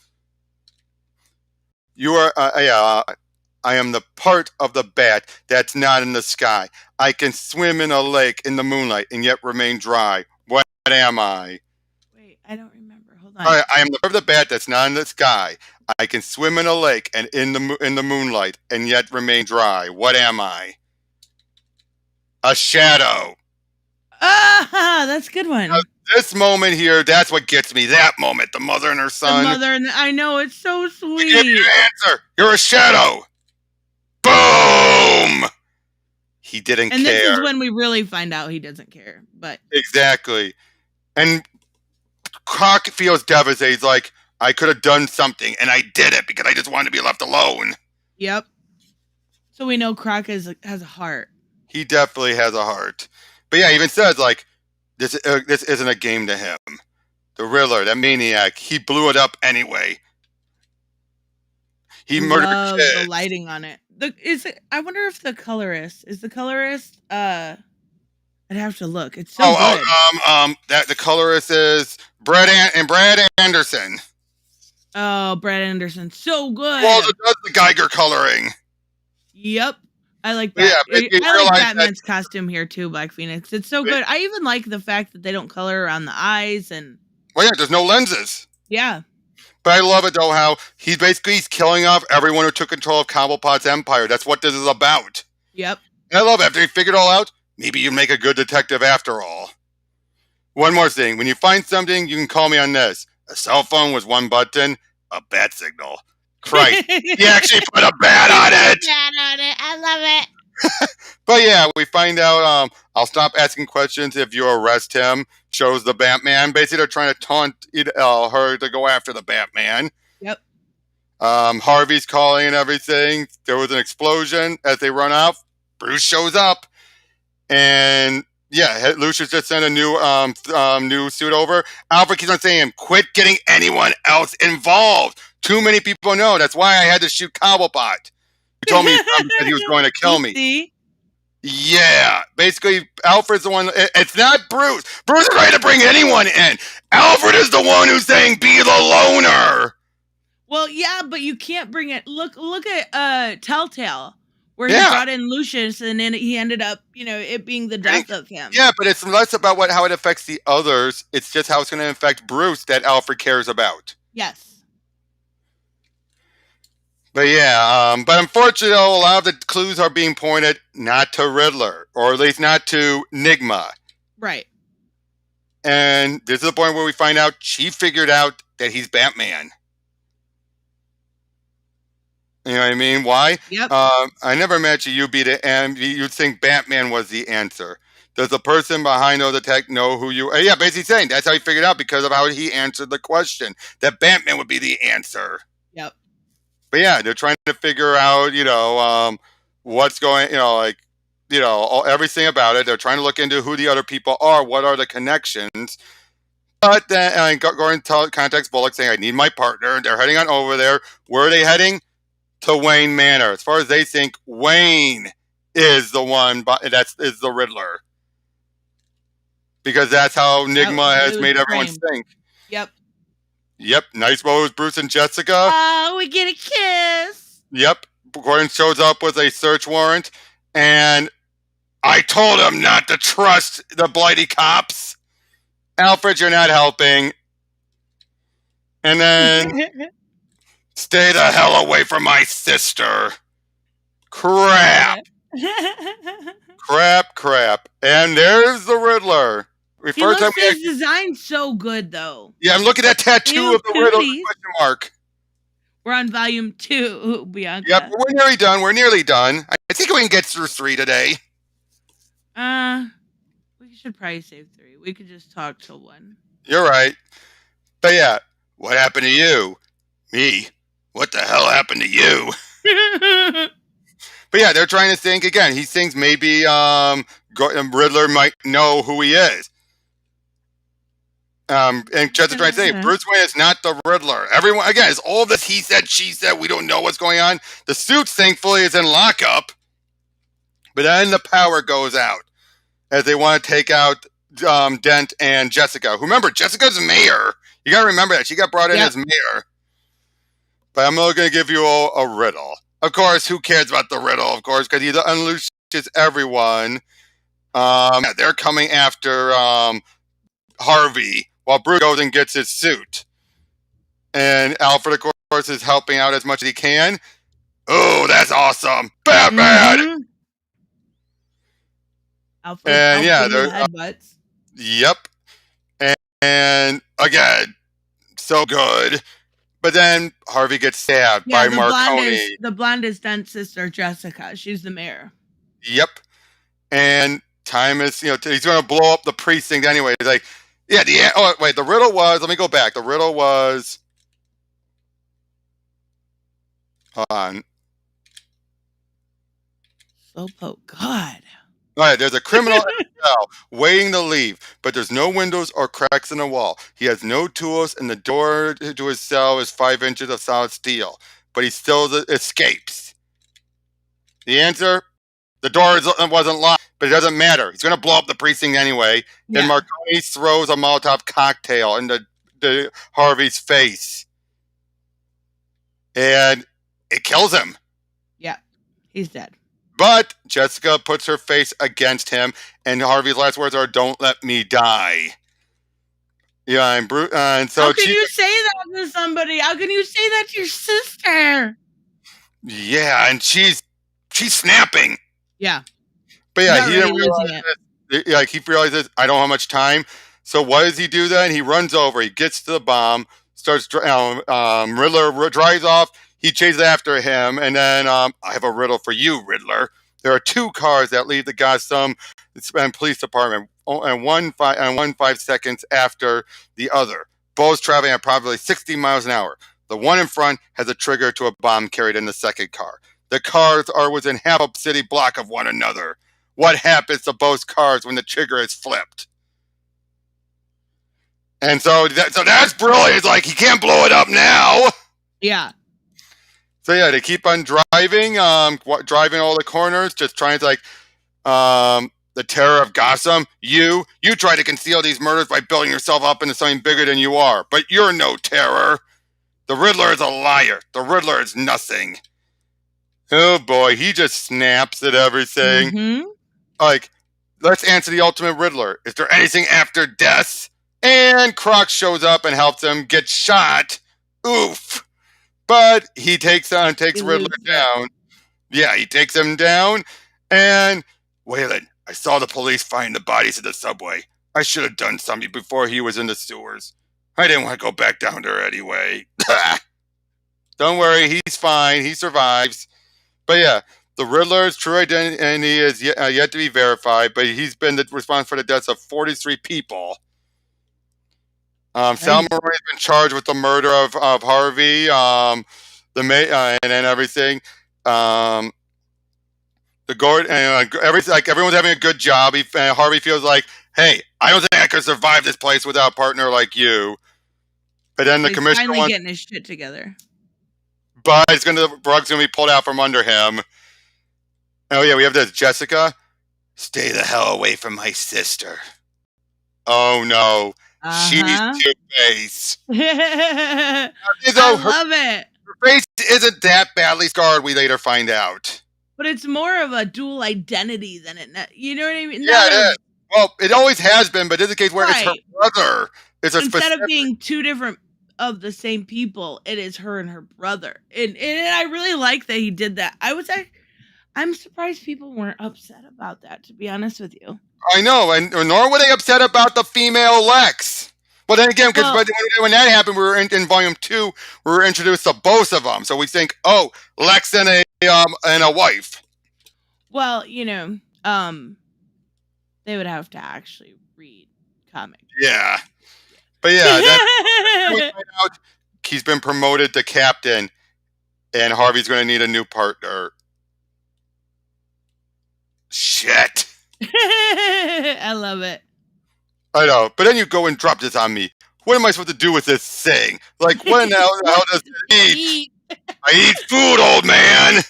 am the part of the bat that's not in the sky. I can swim in a lake in the moonlight and yet remain dry. What am I? Wait, I don't remember. Hold on. All right, I am the part of the bat that's not in the sky. I can swim in a lake and in the moonlight and yet remain dry. What am I? A shadow. Ah, that's a good one. This moment here, that's what gets me. That moment, the mother and her The son. mother and I know it's so Give sweet. you an answer. You're a shadow. Boom. He didn't And care. this is when we really find out he doesn't care. But Exactly. And Croc feels devastated. He's like, I could have done something, and I did it because I just wanted to be left alone. yep. So we know Croc has a heart. He definitely has a heart. But yeah, he even says, like, this isn't a game to him. The Riddler, that maniac, he blew it up anyway. He murdered Love kids. the lighting on it. I wonder if the colorist is the colorist. I'd have to look. It's so good. That the colorist is Brad Anderson. Oh, Brad Anderson, so good. Well, does the Geiger coloring. Yep. I like that. Yeah, I like Batman's costume here too, Black Phoenix. It's so good. I even like the fact that they don't color around the eyes and. Well, yeah, there's no lenses. Yeah. But I love it though how he's killing off everyone who took control of Cobblepot's empire. That's what this is about. Yep. And I love it. After he figured it all out, maybe you make a good detective after all. One more thing. When you find something, you can call me on this. A cell phone with one button, a bat signal. Christ. He actually put a bat on it. I love it. But yeah, we find out I'll stop asking questions if you arrest him. Shows the Batman. Basically, they're trying to taunt her to go after the Batman. Yep. Harvey's calling and everything. There was an explosion. As they run off, Bruce shows up. And yeah, Lucius just sent a new suit over. Alfred keeps on saying, quit getting anyone else involved. Too many people know. That's why I had to shoot Cobblepot. He told me that he was going to kill me. See? Yeah. Basically, Alfred's the one. It's not Bruce. Bruce is ready to bring anyone in. Alfred is the one who's saying, be the loner. Well, yeah, but you can't bring it. Look at Telltale, where he brought in Lucius, and then he ended up, it being the death of him. Yeah, but it's less about how it affects the others. It's just how it's going to affect Bruce that Alfred cares about. Yes. But yeah, but unfortunately, a lot of the clues are being pointed not to Riddler, or at least not to Nigma. Right. And this is the point where we find out she figured out that he's Batman. You know what I mean? Why? Yep. I never imagined you'd think Batman was the answer. Does the person behind all the tech know who you are? Yeah, basically saying that's how he figured out because of how he answered the question. That Batman would be the answer. Yep. But yeah, they're trying to figure out, what's going, everything about it. They're trying to look into who the other people are, what are the connections. But then Gordon contacts Bullock saying, I need my partner. And they're heading on over there. Where are they heading? To Wayne Manor. As far as they think, Wayne is the one, is the Riddler. Because that's how Nigma has made everyone think. Yep. Yep, nice pose, Bruce and Jessica. Oh, we get a kiss. Yep, Gordon shows up with a search warrant, and I told him not to trust the blighty cops. Alfred, you're not helping. And then, stay the hell away from my sister. Crap. Crap. And there's the Riddler. His design's so good, though. Yeah, I'm looking at that tattoo of the Riddler question mark. We're on volume 2, Bianca. Yep, we're nearly done. I think we can get through 3 today. We should probably save 3. We could just talk till 1. You're right. But yeah, what happened to you? Me? What the hell happened to you? But yeah, they're trying to think again. He thinks maybe Riddler might know who he is. And just trying to say, Bruce Wayne is not the Riddler. Everyone, again, it's all this he said, she said. We don't know what's going on. The suit, thankfully, is in lockup. But then the power goes out as they want to take out Dent and Jessica. Remember, Jessica's mayor. You got to remember that. She got brought in as mayor. But I'm going to give you a riddle. Of course, who cares about the riddle, of course, because he unleashes everyone. They're coming after Harvey while Bruce goes and gets his suit. And Alfred, of course, is helping out as much as he can. Oh, that's awesome. Batman! And yeah, Alfredo headbutts. Yep. And again, so good. But then Harvey gets stabbed by Marconi. The blondest stunt sister, Jessica. She's the mayor. Yep. And time is, he's going to blow up the precinct anyway. He's like, yeah, the riddle was, let me go back. The riddle was, hold on. Slowpoke, God. All right, there's a criminal in the cell waiting to leave, but there's no windows or cracks in the wall. He has no tools, and the door to his cell is 5 inches of solid steel, but he still escapes. The answer? The door wasn't locked, but it doesn't matter. He's going to blow up the precinct anyway. Yeah. Then Marconi throws a Molotov cocktail into Harvey's face, and it kills him. Yeah, he's dead. But Jessica puts her face against him, and Harvey's last words are, "Don't let me die." Yeah, and so how can you say that to somebody? How can you say that to your sister? Yeah, and she's snapping. Yeah. But yeah, he didn't realize it. Like, he realizes, I don't have much time. So what does he do then? He runs over. He gets to the bomb, starts, Riddler drives off. He chases after him, and then I have a riddle for you, Riddler. There are 2 cars that leave the Gotham Police Department, and one 5 seconds after the other, both traveling at probably 60 miles an hour. The one in front has a trigger to a bomb carried in the second car. The cars are within half a city block of one another. What happens to both cars when the trigger is flipped? And so that's brilliant. It's like, he can't blow it up now. Yeah. So yeah, they keep on driving, driving all the corners, just trying to the terror of Gotham. You try to conceal these murders by building yourself up into something bigger than you are, but you're no terror. The Riddler is a liar. The Riddler is nothing. Oh boy, he just snaps at everything. Mm-hmm. Like, let's answer the ultimate Riddler. Is there anything after death? And Croc shows up and helps him get shot. Oof. But he takes Riddler down. Yeah, he takes him down. And Waylon, I saw the police find the bodies in the subway. I should have done something before he was in the sewers. I didn't want to go back down there anyway. Don't worry, he's fine. He survives. But yeah, the Riddler's true identity is yet to be verified, but he's been responsible for the deaths of 43 people. Sal Murray's been charged with the murder of Harvey, and then everything. The guard and everyone's having a good job. Harvey feels like, hey, I don't think I could survive this place without a partner like you. But then the commissioner finally getting his shit together. But the rug's gonna be pulled out from under him. Oh yeah, we have this. Jessica, stay the hell away from my sister. Oh no. She's Two-Face. I love it. Her face isn't that badly scarred, we later find out. But it's more of a dual identity than it. You know what I mean? Yeah, it is. Well, it always has been, but in the case where it's her brother. Instead of being 2 different of the same people, it is her and her brother. And I really like that he did that. I'm surprised people weren't upset about that, to be honest with you. I know, and nor were they upset about the female Lex. But then again, because when that happened, we were in Volume 2, we were introduced to both of them. So we think, oh, Lex and a wife. Well, they would have to actually read comics. Yeah. But yeah, we find out he's been promoted to captain, and Harvey's going to need a new partner. Shit. I love it. I know, but then you go and drop this on me. What am I supposed to do with this thing? Like, what in the hell does it eat? I eat food, old man.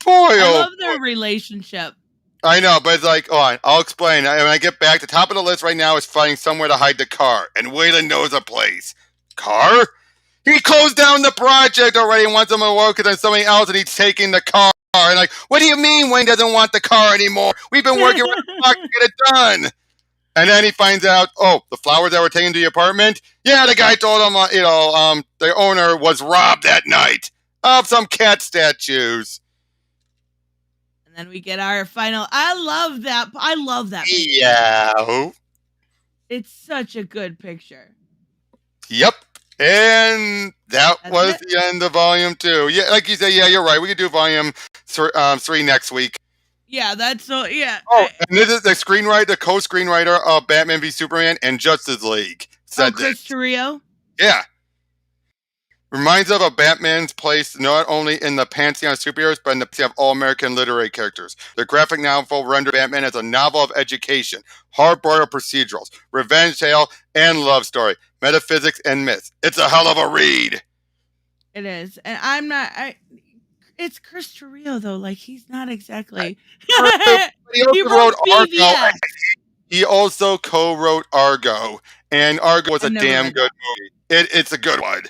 Boy, I love their relationship. I know, but it's like, I'll explain. When I get back, the top of the list right now is finding somewhere to hide the car, and Waylon knows a place. Car? He closed down the project already and wants them to work with somebody else, and he's taking the car. And like, what do you mean Wayne doesn't want the car anymore? We've been working around the clock to get it done. And then he finds out, the flowers that were taken to the apartment? Yeah, the guy told him, the owner was robbed that night of some cat statues. And then we get our final. I love that. I love that picture. Yeah. It's such a good picture. Yep. And that That's was it. the end of volume 2. Yeah, like you said, yeah, you're right. We could do volume 3 next week. Yeah, that's so. Yeah. Oh, and this is the screenwriter, the co-screenwriter of Batman v Superman and Justice League. Said Chris this. Terrio. Yeah. Reminds of a Batman's place not only in the pantheon of superheroes, but in the pantheon of all-American literary characters. The graphic novel rendered Batman as a novel of education, hard-boiled procedurals, revenge tale, and love story, metaphysics, and myths. It's a hell of a read. It is, and I'm not. It's Chris Terrio though. Like he's not exactly. He also wrote Argo. BVS. He also co-wrote Argo, and Argo was I a never damn read good movie. It's a good one.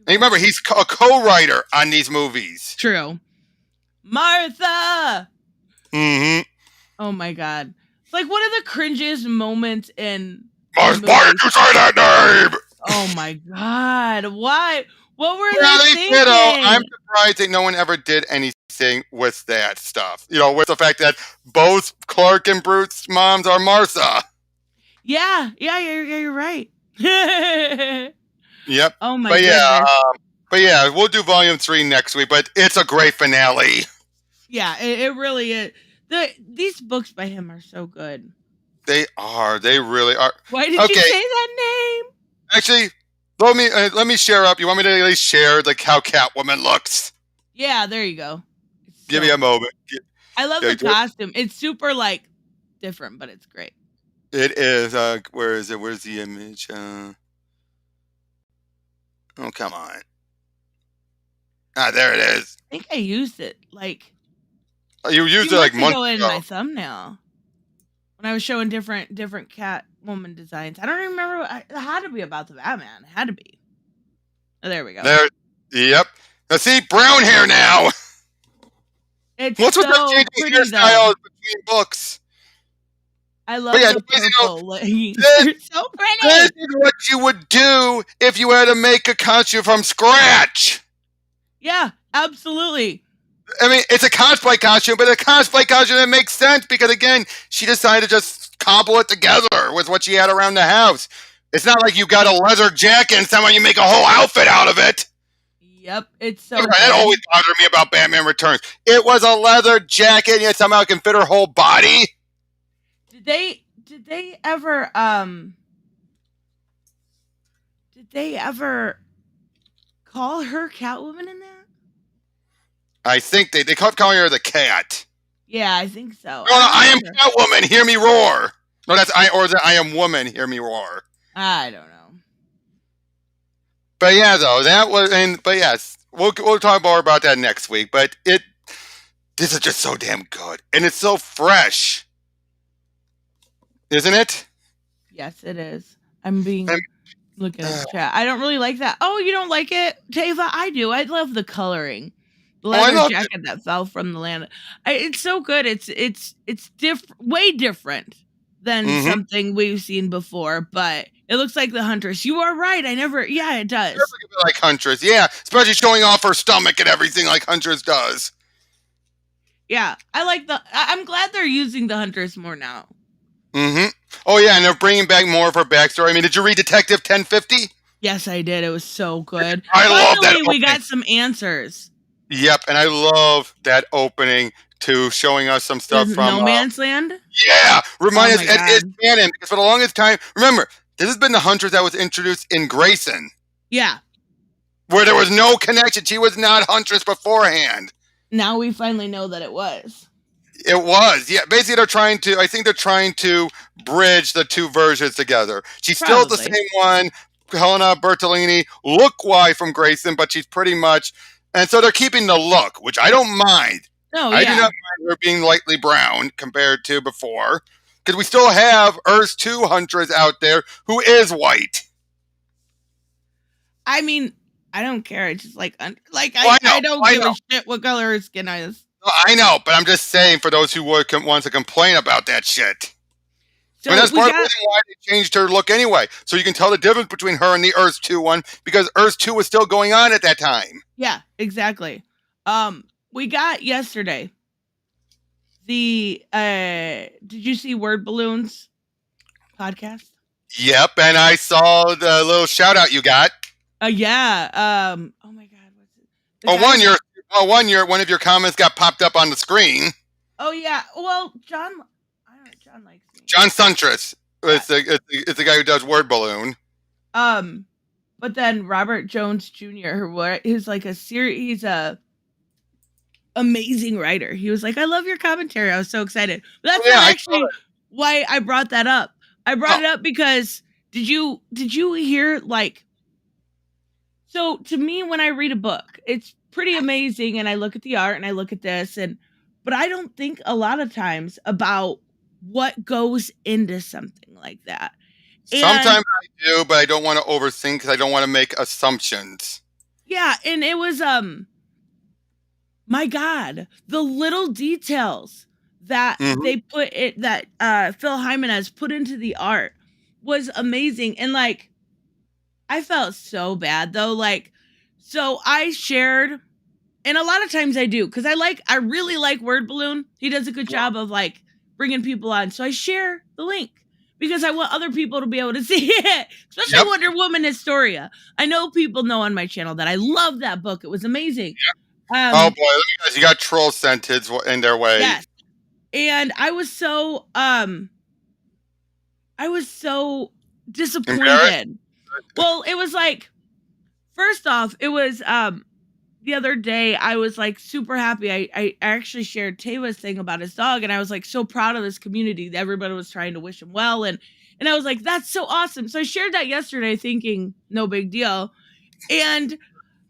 And remember, he's a co-writer on these movies. True. Martha. Mm-hmm. Oh my god! It's like one of the cringiest moments in. Why did you say that name? Oh my god! Why? What were Yeah, they they thinking? did. I'm surprised that no one ever did anything with that stuff. You know, with the fact that both Clark and Bruce's moms are Martha. Yeah, you're right. Yep. Oh my But goodness. but yeah, we'll do volume 3 next week. But it's a great finale. Yeah, it really is. These books by him are so good. They are. They really are. Why did Okay. you say that name? Actually, let me share up. You want me to at least share how Catwoman looks? Yeah, there you go. Give me a moment. I love the costume. It's super like different, but it's great. It is. Where is it? Where's the image? Oh, come on. There it is. I think I used it like You used it like months in ago. my thumbnail when I was showing different Catwoman designs. I don't even remember. It had to be about the Batman. It had to be. Oh, there we go. There. Yep. Now see, brown hair now. It's What's with so the changing pretty, hairstyles between books? I love yeah, the purple leggings. this- They're so pretty. This is what you would do if you had to make a costume from scratch. Yeah, absolutely. I mean, it's a cosplay costume, but a cosplay costume that makes sense because, again, she decided to just cobble it together with what she had around the house. It's not like you got a leather jacket and somehow you make a whole outfit out of it. Yep, it's so That always bothered me about Batman Returns. It was a leather jacket, and yet somehow it can fit her whole body. Did they ever call her Catwoman in that? I think they kept calling her the cat. Yeah, I think so. No, I am Catwoman, hear me roar. No, that's I am woman, hear me roar. I don't know. But yeah, though, but yes, we'll talk more about that next week. But this is just so damn good, and it's so fresh, isn't it? Yes, it is. Looking at the chat. I don't really like that. Oh, you don't like it, Tava? I do. I love the coloring. The leather jacket that fell from the land. It's so good. It's way different than something we've seen before, but it looks like the Huntress. You are right. Yeah, it does. Like Huntress, yeah, especially showing off her stomach and everything like Huntress does. Yeah, I'm glad they're using the Huntress more now. Mm-hmm. Oh yeah, and they're bringing back more of her backstory. I mean, did you read Detective 1050? Yes, I did. It was so good. I love that. We got some answers. Yep, and I love that opening to showing us some stuff from No Man's Land. Yeah, remind us it's canon because for the longest time, remember, this has been the Huntress that was introduced in Grayson. Yeah, where there was no connection. She was not Huntress beforehand. Now we finally know that it was. It was, yeah. Basically, I think they're trying to bridge the two versions together. She's still the same one, Helena Bertolini, look-wise from Grayson, but she's pretty much. And so they're keeping the look, which I don't mind. No, I do not mind her being lightly brown compared to before, because we still have Earth 2 Huntress out there who is white. I mean, I don't care. It's just I don't give a shit what color her skin is. I know, but I'm just saying for those who want to complain about that shit. So I mean, that's part of the reason why they changed her look anyway. So you can tell the difference between her and the Earth 2 one, because Earth 2 was still going on at that time. Yeah, exactly. We got yesterday the did you see Word Balloons podcast? Yep, and I saw the little shout out you got. Yeah. Oh my God, what's it? The Oh, guy one of your comments got popped up on the screen. Oh yeah. Well, John, I don't know. John likes me. John Suntress. Yeah. It's the guy who does Word Balloon. But then Robert Jones Jr., who's like he's a amazing writer. He was like, I love your commentary. I was so excited. But that's not actually why I brought that up. I brought it up because did you hear, like, so to me, when I read a book, it's pretty amazing, and I look at the art and I look at this, but I don't think a lot of times about what goes into something like that. Sometimes I do, but I don't want to overthink because I don't want to make assumptions. Yeah, and it was my God, the little details that they put it that Phil Jimenez put into the art was amazing. And like, I felt so bad though. Like, so I shared, and a lot of times I do, because I really like Word Balloon. He does a good job of like bringing people on. So I share the link because I want other people to be able to see it, especially Wonder Woman Historia. I know people know on my channel that I love that book. It was amazing. Oh boy, you got troll scented in their way. Yes. And I was so disappointed. Well, it was like, first off, it was the other day I was like super happy. I actually shared Teva's thing about his dog, and I was like so proud of this community. Everybody was trying to wish him well, and I was like, that's so awesome. So I shared that yesterday thinking no big deal. And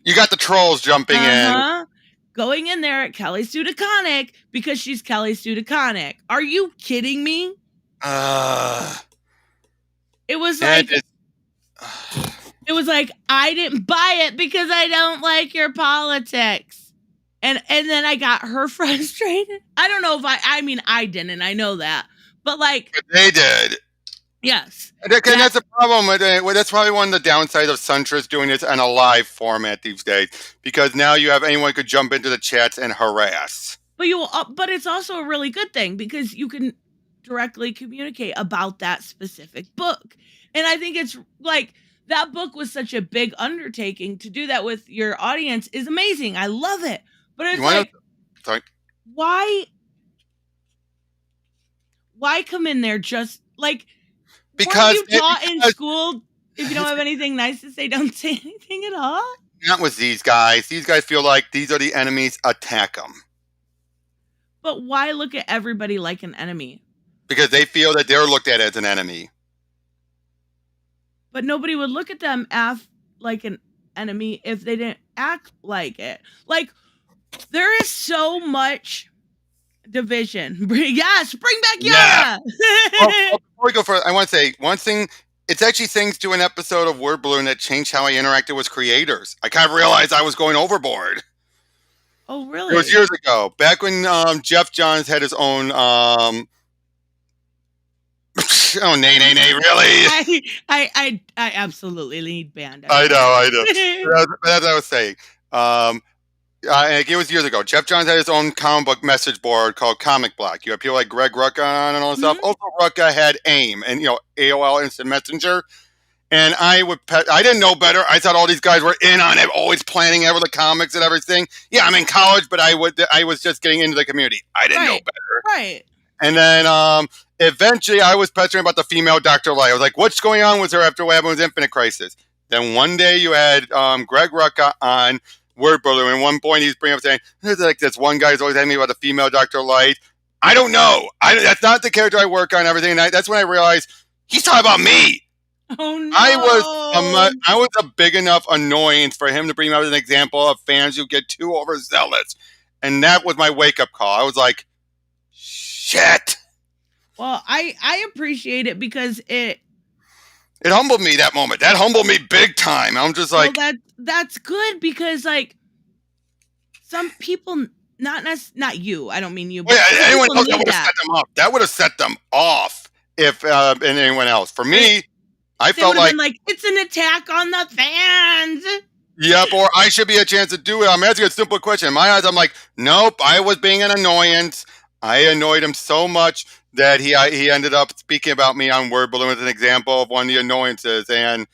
you got the trolls jumping in. Going in there at Kelly Sue DeConnick because she's Kelly Sue DeConnick. Are you kidding me? It was like, it was like, I didn't buy it because I don't like your politics. And then I got her frustrated. I don't know if I mean, I didn't, I know that. But like. But they did. Yes. And that's a problem. That's probably one of the downsides of Suntress doing this in a live format these days, because now you have anyone could jump into the chats and harass. But it's also a really good thing because you can directly communicate about that specific book. And I think it's like that book was such a big undertaking. To do that with your audience is amazing. I love it. But it's like, why come in there just like, because you taught in school, if you don't have anything nice to say, don't say anything at all? Not with these guys. These guys feel like these are the enemies, attack them. But why look at everybody like an enemy? Because they feel that they're looked at as an enemy. But nobody would look at them like an enemy if they didn't act like it. Like, there is so much division. Yes, bring back Yara. Yeah. Well, before we go further, I want to say one thing. It's actually thanks to an episode of Word Balloon that changed how I interacted with creators. I kind of realized I was going overboard. Oh, really? It was years ago, back when Jeff Johns had his own. Oh, nay, really? I absolutely need band. I know. That's what I was saying. It was years ago. Jeff Johns had his own comic book message board called Comic Block. You had people like Greg Rucka on and all that stuff. Also, Rucka had AIM and AOL Instant Messenger. And I didn't know better. I thought all these guys were in on it, always planning ever the comics and everything. Yeah, I'm in college, but I was just getting into the community. I didn't know better. Right. And then eventually I was pestering about the female Dr. Light. I was like, what's going on with her after what happened with Infinite Crisis? Then one day you had Greg Rucka on Word Balloon, and at one point he's bringing up saying, there's like this one guy who's always asking me about the female Dr. Light. I don't know. That's not the character I work on. Everything. And that's when I realized he's talking about me. Oh no! I was a big enough annoyance for him to bring up as an example of fans who get too overzealous, and that was my wake up call. I was like, shit. Well, I appreciate it because it humbled me that moment. That humbled me big time. I'm just like, well, that's good because like some people, not you. I don't mean you. But anyone else that would have set them off. That would have set them off if and anyone else. For me, I felt like, been like it's an attack on the fans. Yep, or I should be a chance to do it. I'm asking a simple question. In my eyes, I'm like, nope. I was being an annoyance. I annoyed him so much that he ended up speaking about me on Word Balloon as an example of one of the annoyances, and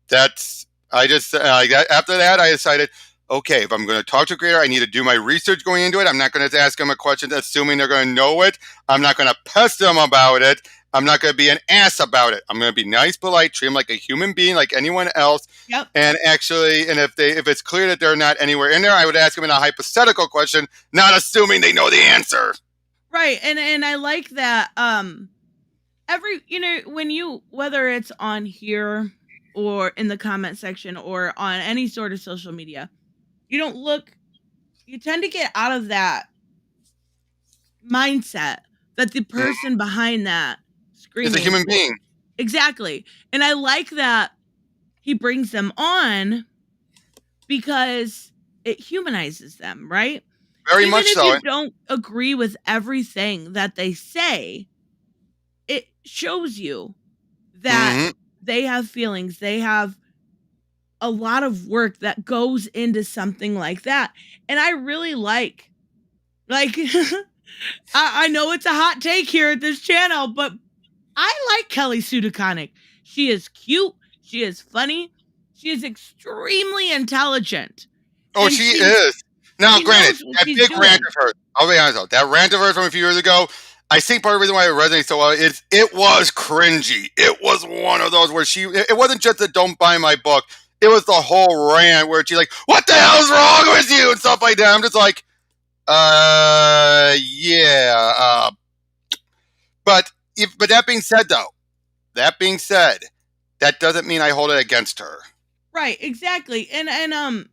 that's after that I decided, okay, if I'm going to talk to a creator, I need to do my research going into it. I'm not going to ask them a question assuming they're going to know it. I'm not going to pester them about it. I'm not going to be an ass about it. I'm going to be nice, polite, treat them like a human being, like anyone else. Yep. And actually, and if it's clear that they're not anywhere in there, I would ask them in a hypothetical question, not assuming they know the answer. Right. And I like that. Whether it's on here or in the comment section or on any sort of social media, you tend to get out of that mindset that the person behind that screaming is a human being. Exactly. And I like that he brings them on because it humanizes them, right? Very Even much if so. you don't agree with everything that they say, it shows you that they have feelings. They have a lot of work that goes into something like that. And I really like I know it's a hot take here at this channel, but I like Kelly Sue DeConnick. She is cute. She is funny. She is extremely intelligent. Oh, she is. Now, granted, that big rant of hers, I'll be honest though, that rant of hers from a few years ago, I think part of the reason why it resonates so well is it was cringy. It was one of those where it wasn't just a don't buy my book. It was the whole rant where she's like, what the hell's wrong with you? And stuff like that. I'm just like, yeah. But that being said, though, that doesn't mean I hold it against her. Right, exactly. And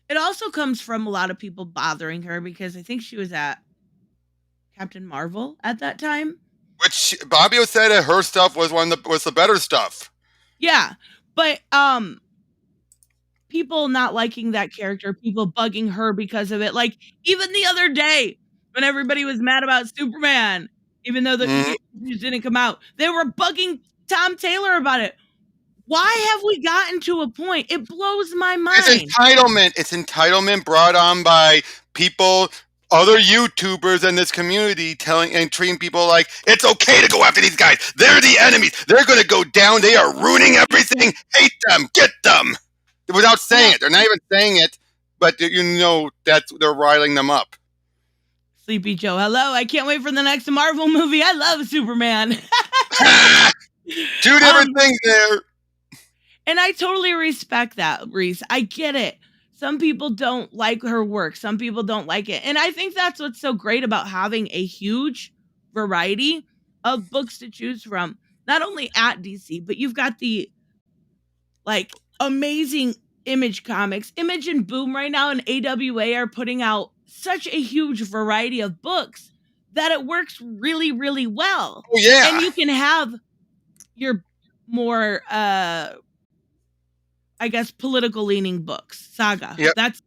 it also comes from a lot of people bothering her because I think she was at Captain Marvel at that time. Which Bobby said that her stuff was was the better stuff. Yeah, but people not liking that character, people bugging her because of it. Like even the other day when everybody was mad about Superman, even though the news didn't come out, they were bugging Tom Taylor about it. Why have we gotten to a point? It blows my mind. It's entitlement brought on by people, other YouTubers in this community treating people like it's okay to go after these guys. They're the enemies. They're going to go down. They are ruining everything. Hate them. Get them. Without saying it. They're not even saying it, but you know that they're riling them up. Sleepy Joe, hello. I can't wait for the next Marvel movie. I love Superman. Two different things there. And I totally respect that, Reese. I get it. Some people don't like her work. Some people don't like it. And I think that's what's so great about having a huge variety of books to choose from. Not only at DC, but you've got the amazing Image Comics. Image and Boom right now and AWA are putting out such a huge variety of books that it works really, really well. Oh, yeah. And you can have your more I guess political leaning books. Saga. Yep. That's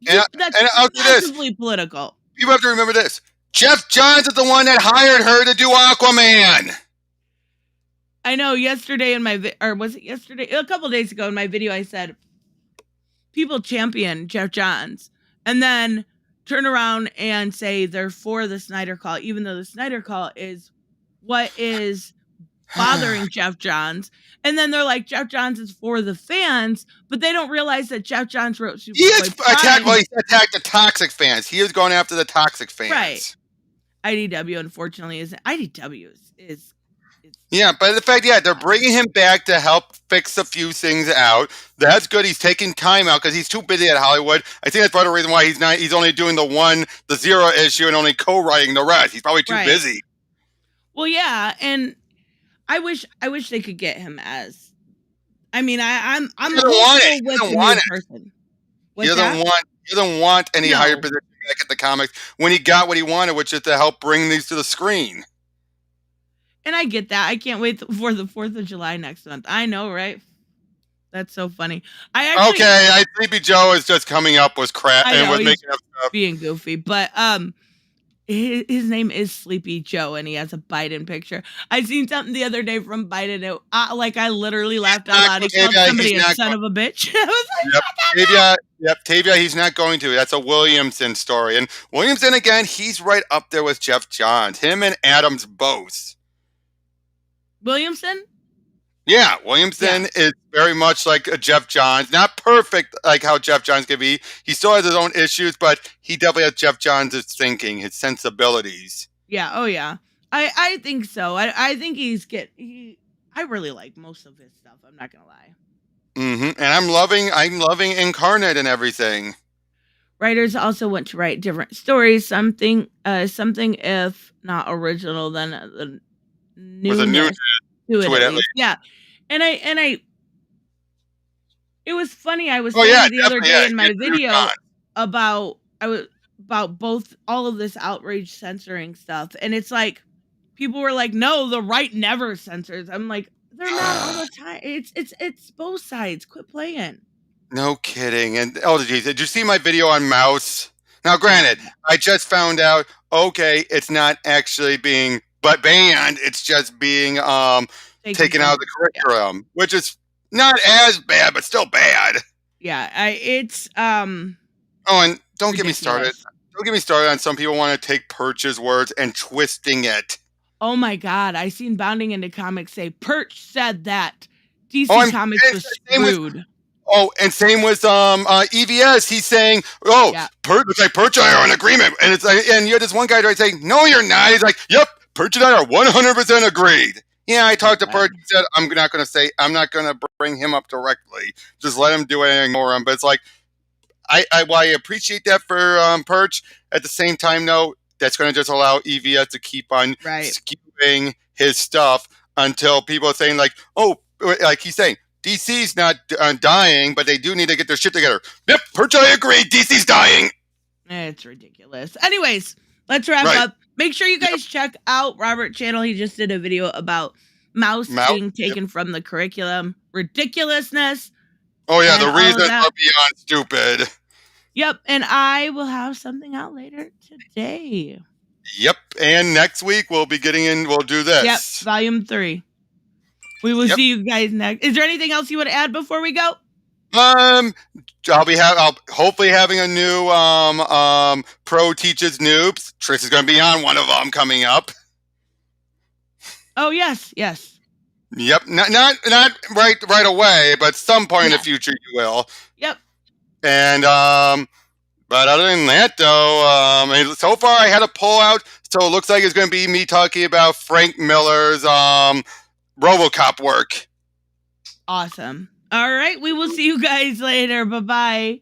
massively political. You have to remember this. Jeff Johns is the one that hired her to do Aquaman. I know yesterday was it yesterday? A couple of days ago in my video I said people champion Jeff Johns and then turn around and say they're for the Snyder Call, even though the Snyder Call is what is bothering Jeff Johns. And then they're like, Jeff Johns is for the fans, but they don't realize that Jeff Johns wrote Superboy. He attacked the toxic fans. He was going after the toxic fans. Right. IDW, unfortunately, isn't. IDW is yeah, but the fact, they're bringing him back to help fix a few things out. That's good. He's taking time out because he's too busy at Hollywood. I think that's part of the reason why he's only doing the zero issue and only co-writing the rest. He's probably too busy. Well, yeah, and I wish they could get him as. I mean, I'm hopeful with the new person. He doesn't want any higher position back at the comics when he got what he wanted, which is to help bring these to the screen. And I get that. I can't wait for the 4th of July next month. I know, right? That's so funny. Sleepy Joe is just coming up with crap and was making up stuff. Being goofy. But his name is Sleepy Joe, and he has a Biden picture. I seen something the other day from Biden. I literally laughed out loud. He called somebody a son of a bitch. I was like, Yep, Tavia, he's not going to. That's a Williamson story. And Williamson, again, he's right up there with Jeff Johns. Him and Adams both. Williamson? Yeah, Williamson is very much like a Jeff Johns. Not perfect like how Jeff Johns can be. He still has his own issues, but he definitely has Jeff Johns' thinking, his sensibilities. Yeah, oh yeah. I think so. I think I really like most of his stuff. I'm not gonna lie. And I'm loving Incarnate and everything. Writers also want to write different stories. Something if not original, then the With a new to it at least. Yeah, and I. It was funny. I was saying the other day in my video about both all of this outrage censoring stuff, and it's like people were like, "No, the right never censors." I'm like, they're not all the time. It's both sides. Quit playing. No kidding. And oh geez, did you see my video on Mouse? Now, granted, I just found out. Okay, it's not actually being banned. It's just being taken out of the curriculum, which is not as bad, but still bad. Yeah, it's Oh, and don't get me started. Don't get me started on some people want to take Perch's words and twisting it. Oh my God, I seen Bounding Into Comics say Perch said that DC Comics was screwed. And same with EVS. He's saying, Perch and I are in agreement, and it's like, and you had this one guy saying, "No, you're not." He's like, "Yep, Perch and I are 100% agreed." Yeah, I talked to Perch. He said, I'm not going to bring him up directly. Just let him do it and ignore him. But it's like, I appreciate that for Perch. At the same time, though, that's going to just allow EVS to keep on skewing his stuff until people are saying, like, oh, like he's saying, DC's not dying, but they do need to get their shit together. Yep, Perch, I agree. DC's dying. It's ridiculous. Anyways, let's wrap up. Make sure you guys check out Robert's channel. He just did a video about Mouse being taken from the curriculum. Ridiculousness. Oh, yeah, the reasons are beyond stupid. Yep, and I will have something out later today. Yep, and next week we'll be we'll do this. Yep, volume 3. We will see you guys next. Is there anything else you want to add before we go? I'll hopefully having a new Pro Teaches Noobs. Trish is going to be on one of them coming up. Oh yes. Yep, not right away, but some point in the future you will. Yep. And but other than that, though, so far I had a pull out, so it looks like it's going to be me talking about Frank Miller's RoboCop work. Awesome. All right, we will see you guys later. Bye-bye.